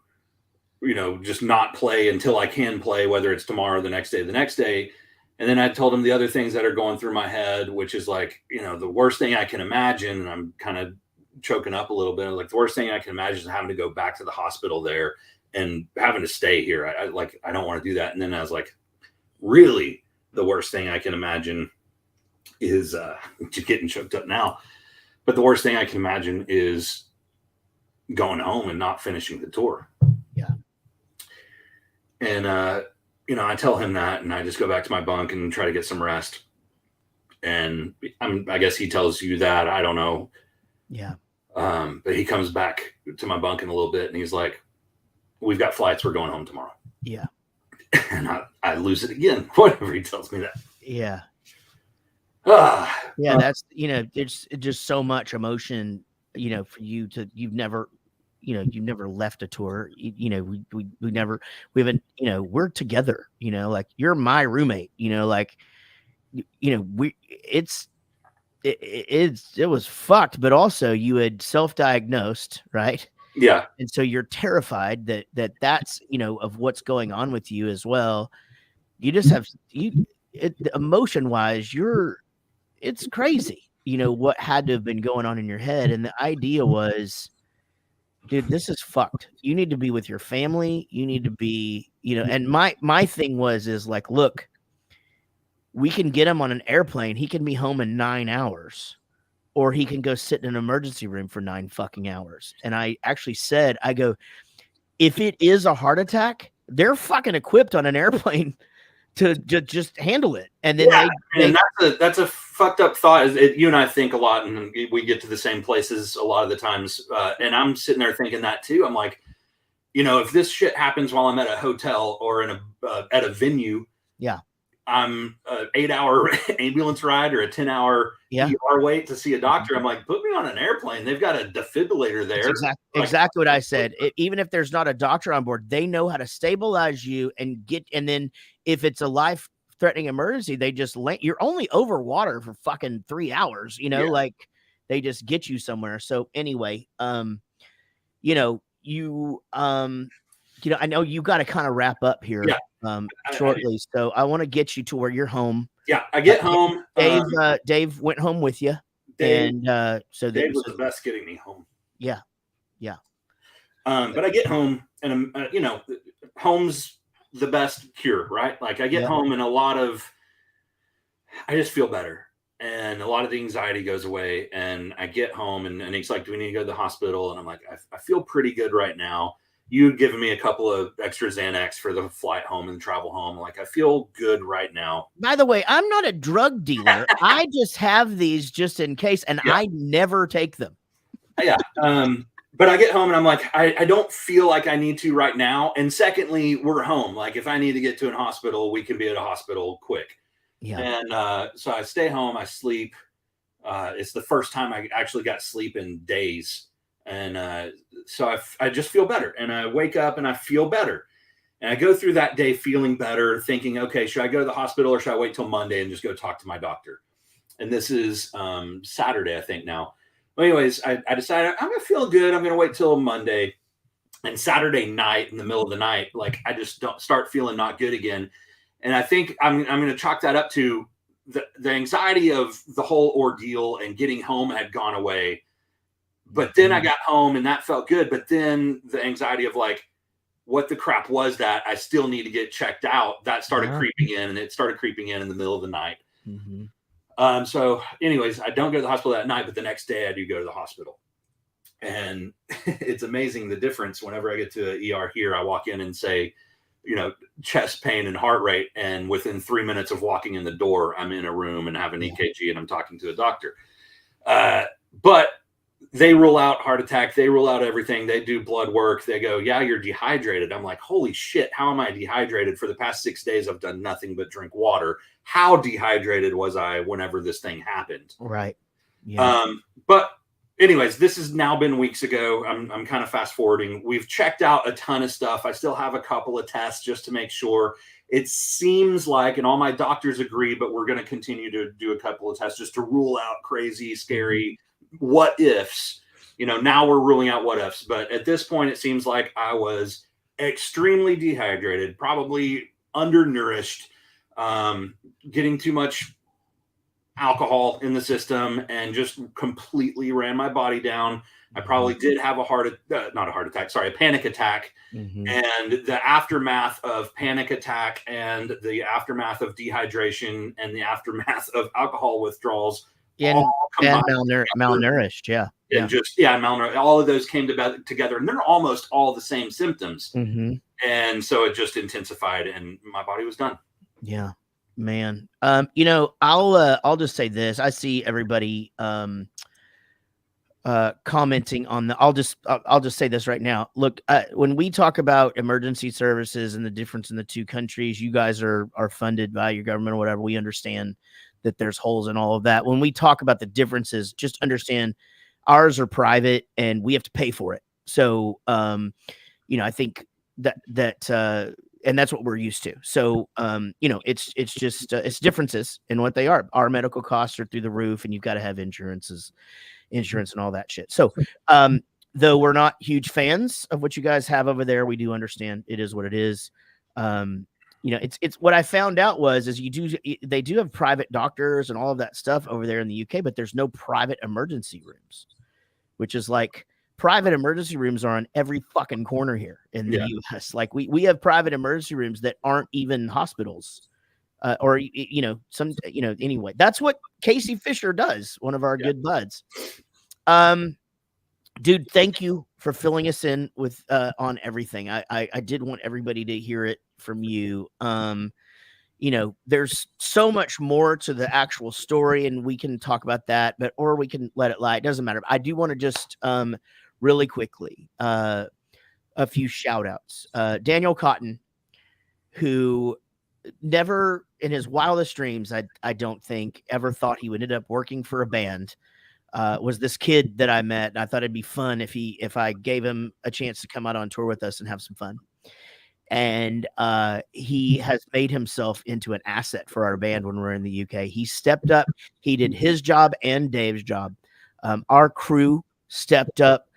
just not play until I can play, whether it's tomorrow, the next day? And then I told him the other things that are going through my head, which is like, the worst thing I can imagine, and I'm kind of choking up a little bit. Like, the worst thing I can imagine is having to go back to the hospital there and having to stay here. I don't want to do that. And then I was like, really, the worst thing I can imagine is just getting choked up now. But the worst thing I can imagine is going home and not finishing the tour. Yeah. And, I tell him that, and I just go back to my bunk and try to get some rest. And I guess he tells you that. I don't know. Yeah. But he comes back to my bunk in a little bit, and he's like, we've got flights. We're going home tomorrow. Yeah. And I lose it again, whenever he tells me that. Yeah. Yeah, that's, there's just so much emotion, for you you've never left a tour. We haven't, we're together, like, you're my roommate, it was fucked, but also you had self-diagnosed, right? Yeah. And so you're terrified that's, of what's going on with you as well. You just have emotion wise, it's crazy, what had to have been going on in your head. And the idea was, dude, this is fucked. You need to be with your family. You need to be, and my thing is like, look, we can get him on an airplane. He can be home in 9 hours, or he can go sit in an emergency room for 9 fucking hours. And I actually said, I go, if it is a heart attack, they're fucking equipped on an airplane to just handle it. And then and that's a fucked up thought. You and I think a lot, and we get to the same places a lot of the times. And I'm sitting there thinking that too. I'm like, if this shit happens while I'm at a hotel or in at a venue, yeah, I'm an 8-hour ambulance ride or a 10-hour ER wait to see a doctor. I'm like, put me on an airplane. They've got a defibrillator there. Exactly what I said. Even if there's not a doctor on board, they know how to stabilize you and then if it's a life-threatening emergency, they just you're only over water for fucking 3 hours, like they just get you somewhere. So anyway, I know you got to kind of wrap up here shortly. So I want to get you to where you're home. Yeah, I get home. Dave went home with you. Dave was the best getting me home. Yeah. But I get home and home's the best cure, right? Like I get home and I just feel better. And a lot of the anxiety goes away, and I get home and he's like, do we need to go to the hospital? And I'm like, I feel pretty good right now. You'd given me a couple of extra Xanax for the flight home and travel home. Like, I feel good right now. By the way, I'm not a drug dealer. I just have these just in case, and I never take them. Yeah. But I get home and I'm like, I don't feel like I need to right now. And secondly, we're home. Like, if I need to get to an hospital, we can be at a hospital quick. Yeah. And so I stay home, I sleep. It's the first time I actually got sleep in days. And so I just feel better. And I wake up and I feel better. And I go through that day feeling better, thinking, okay, should I go to the hospital or should I wait till Monday and just go talk to my doctor? And this is Saturday, I think now. Well, anyways, I decided I'm going to feel good. I'm going to wait till Monday. And Saturday night, in the middle of the night, like I just don't start feeling not good again. And I think I'm going to chalk that up to the anxiety of the whole ordeal and getting home had gone away. But then I got home and that felt good. But then the anxiety of like, what the crap was that? I still need to get checked out. That started creeping in, and it started creeping in the middle of the night. Mm-hmm. So anyways, I don't go to the hospital that night, but the next day I do go to the hospital. And it's amazing the difference. Whenever I get to an ER here, I walk in and say, chest pain and heart rate. And within 3 minutes of walking in the door, I'm in a room and have an EKG and I'm talking to a doctor. But they rule out heart attack. They rule out everything. They do blood work. They go, yeah, you're dehydrated. I'm like, holy shit. How am I dehydrated? For the past 6 days, I've done nothing but drink water. How dehydrated was I whenever this thing happened? Right. Yeah. But anyways, this has now been weeks ago. I'm kind of fast forwarding. We've checked out a ton of stuff. I still have a couple of tests just to make sure. It seems like, and all my doctors agree, but we're going to continue to do a couple of tests just to rule out crazy, scary what ifs. Now we're ruling out what ifs. But at this point, it seems like I was extremely dehydrated, probably undernourished, getting too much alcohol in the system, and just completely ran my body down. I probably did have a panic attack. Mm-hmm. And the aftermath of panic attack and the aftermath of dehydration and the aftermath of alcohol withdrawals and malnourished. Yeah. And malnourished. All of those came together, and they're almost all the same symptoms. Mm-hmm. And so it just intensified, and my body was done. Yeah. Man, I'll just say this. I see everybody commenting on I'll just say this right now. Look, when we talk about emergency services and the difference in the two countries, you guys are funded by your government or whatever. We understand that there's holes in all of that. When we talk about the differences, just understand ours are private and we have to pay for it. So, I think that and that's what we're used to. So, it's just, it's differences in what they are. Our medical costs are through the roof, and you've got to have insurance and all that shit. So, though we're not huge fans of what you guys have over there, we do understand it is what it is. It's what I found out they do have private doctors and all of that stuff over there in the UK, but there's no private emergency rooms, which is like, private emergency rooms are on every fucking corner here in the US. Like we have private emergency rooms that aren't even hospitals. or anyway, that's what Casey Fisher does, one of our good buds. Dude, thank you for filling us in with on everything. I did want everybody to hear it from you. There's so much more to the actual story, and we can talk about that, or we can let it lie. It doesn't matter. I do want to just really quickly a few shout outs. Daniel Cotton, who never in his wildest dreams, I don't think, ever thought he would end up working for a band. Was this kid that I met, and I thought it'd be fun if I gave him a chance to come out on tour with us and have some fun. And he has made himself into an asset for our band when we're in the UK. He stepped up. He did his job and Dave's job. Our crew stepped up.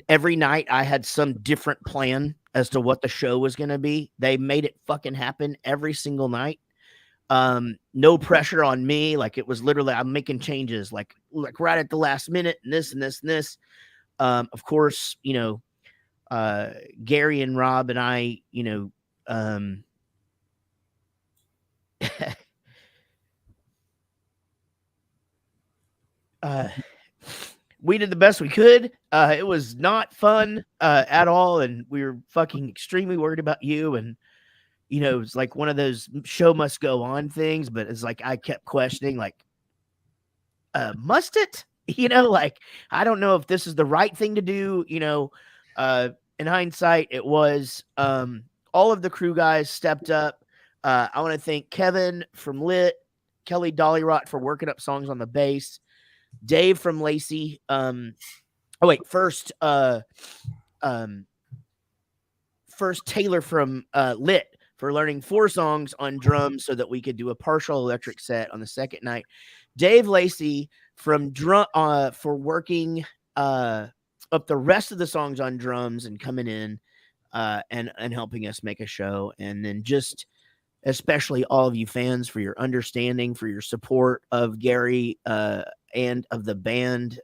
Every night I had some different plan as to what the show was going to be. They made it fucking happen every single night. No pressure on me. Like, it was literally, I'm making changes like right at the last minute, and this and this and this. Of course, Gary and Rob and I, we did the best we could. It was not fun at all, and we were fucking extremely worried about you. And it's like one of those show must go on things, but it's like I kept questioning, like, must it? Like, I don't know if this is the right thing to do. In hindsight, it was. All of the crew guys stepped up. I want to thank Kevin from Lit, Kelly Dollyrot for working up songs on the bass, Dave from Lacey. First Taylor from Lit for learning 4 songs on drums so that we could do a partial electric set on the second night. Dave Lacey from drum for working up the rest of the songs on drums and coming in and helping us make a show. And then just especially all of you fans for your understanding, for your support of Gary and of the band.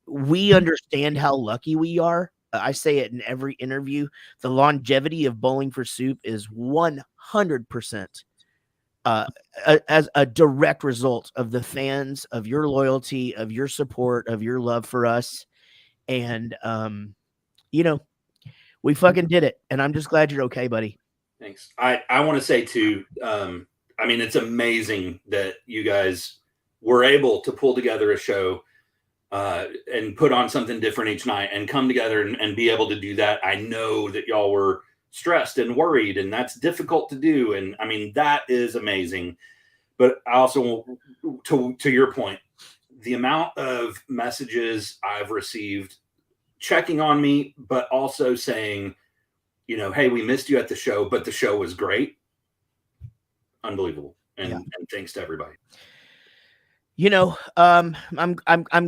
We understand how lucky we are. I say it in every interview. The longevity of Bowling for Soup is 100% as a direct result of the fans, of your loyalty, of your support, of your love for us. And, we fucking did it. And I'm just glad you're okay, buddy. Thanks. I want to say too, it's amazing that you guys were able to pull together a show and put on something different each night and come together and be able to do that. I know that y'all were stressed and worried, and that's difficult to do. And that is amazing. But I also, to your point, the amount of messages I've received checking on me, but also saying, hey, we missed you at the show, but the show was great. Unbelievable. And thanks to everybody. I'm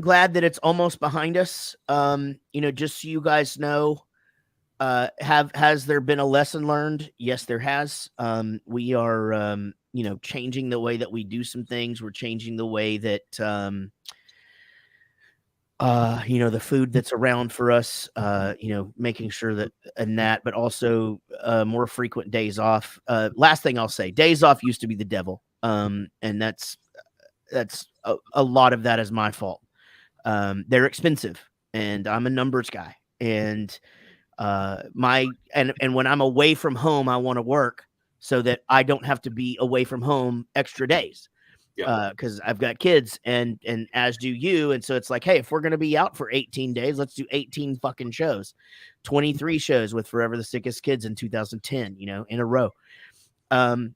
glad that it's almost behind us. Just so you guys know, has there been a lesson learned? Yes, there has. We are, changing the way that we do some things. We're changing the way that, the food that's around for us, making sure that, but also more frequent days off. Last thing I'll say, days off used to be the devil. And that's a lot of that is my fault. They're expensive, and I'm a numbers guy. And when I'm away from home, I want to work so that I don't have to be away from home extra days. Because I've got kids and as do you. And so it's like, hey, if we're going to be out for 18 days, let's do 18 fucking shows, 23 shows with Forever the Sickest Kids in 2010, in a row. We're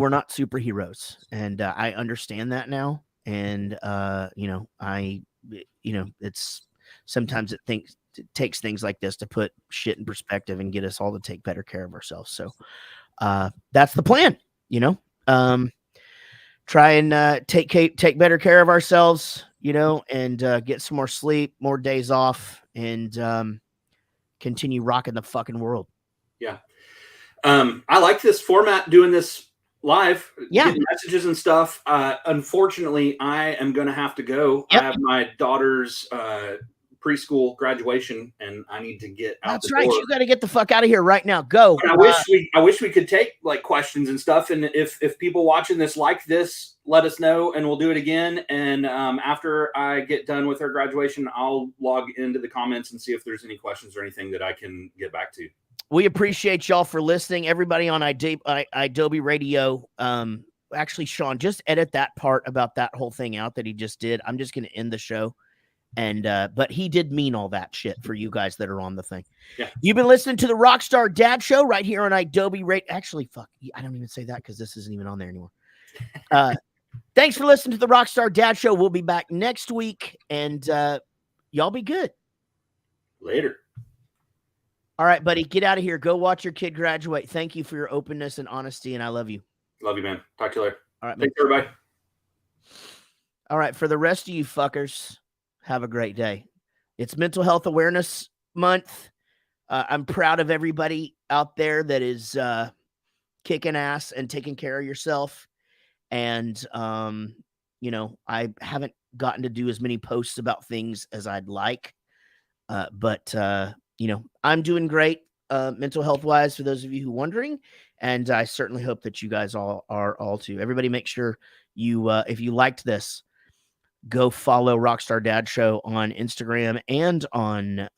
not superheroes, and I understand that now. And, it's sometimes it takes things like this to put shit in perspective and get us all to take better care of ourselves. So that's the plan, try and take better care of ourselves, and get some more sleep, more days off, and continue rocking the fucking world. Yeah. I like this format, doing this live, getting messages and stuff. Unfortunately, I am going to have to go. Yep. I have my daughter's preschool graduation, and I need to get out. That's the right. door. You got to get the fuck out of here right now. Go. But I wish we could take like questions and stuff. And if people watching this like this, let us know, and we'll do it again. And after I get done with our graduation, I'll log into the comments and see if there's any questions or anything that I can get back to. We appreciate y'all for listening. Everybody on Adobe Radio. Actually, Sean, just edit that part about that whole thing out that he just did. I'm just going to end the show. And but he did mean all that shit for you guys that are on the thing. Yeah. You've been listening to the Rockstar Dad Show right here on Adobe Radio. Actually, fuck, I don't even say that because this isn't even on there anymore. Thanks for listening to the Rockstar Dad Show. We'll be back next week, and y'all be good. Later. All right, buddy, get out of here. Go watch your kid graduate. Thank you for your openness and honesty, and I love you. Love you, man. Talk to you later. All right, thanks, everybody. All right, for the rest of you fuckers, have a great day. It's Mental Health Awareness Month. I'm proud of everybody out there that is kicking ass and taking care of yourself. And, you know, I haven't gotten to do as many posts about things as I'd like. But you know, I'm doing great mental health wise, for those of you who are wondering. And I certainly hope that you guys all are all too. Everybody make sure you, if you liked this, go follow Rockstar Dad Show on Instagram and on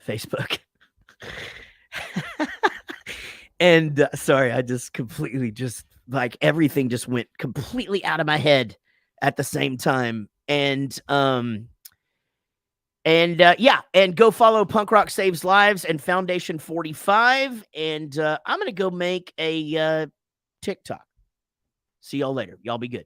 Facebook. And sorry, I just completely like everything just went completely out of my head at the same time. And yeah, and go follow Punk Rock Saves Lives and Foundation 45. And I'm going to go make a TikTok. See y'all later. Y'all be good.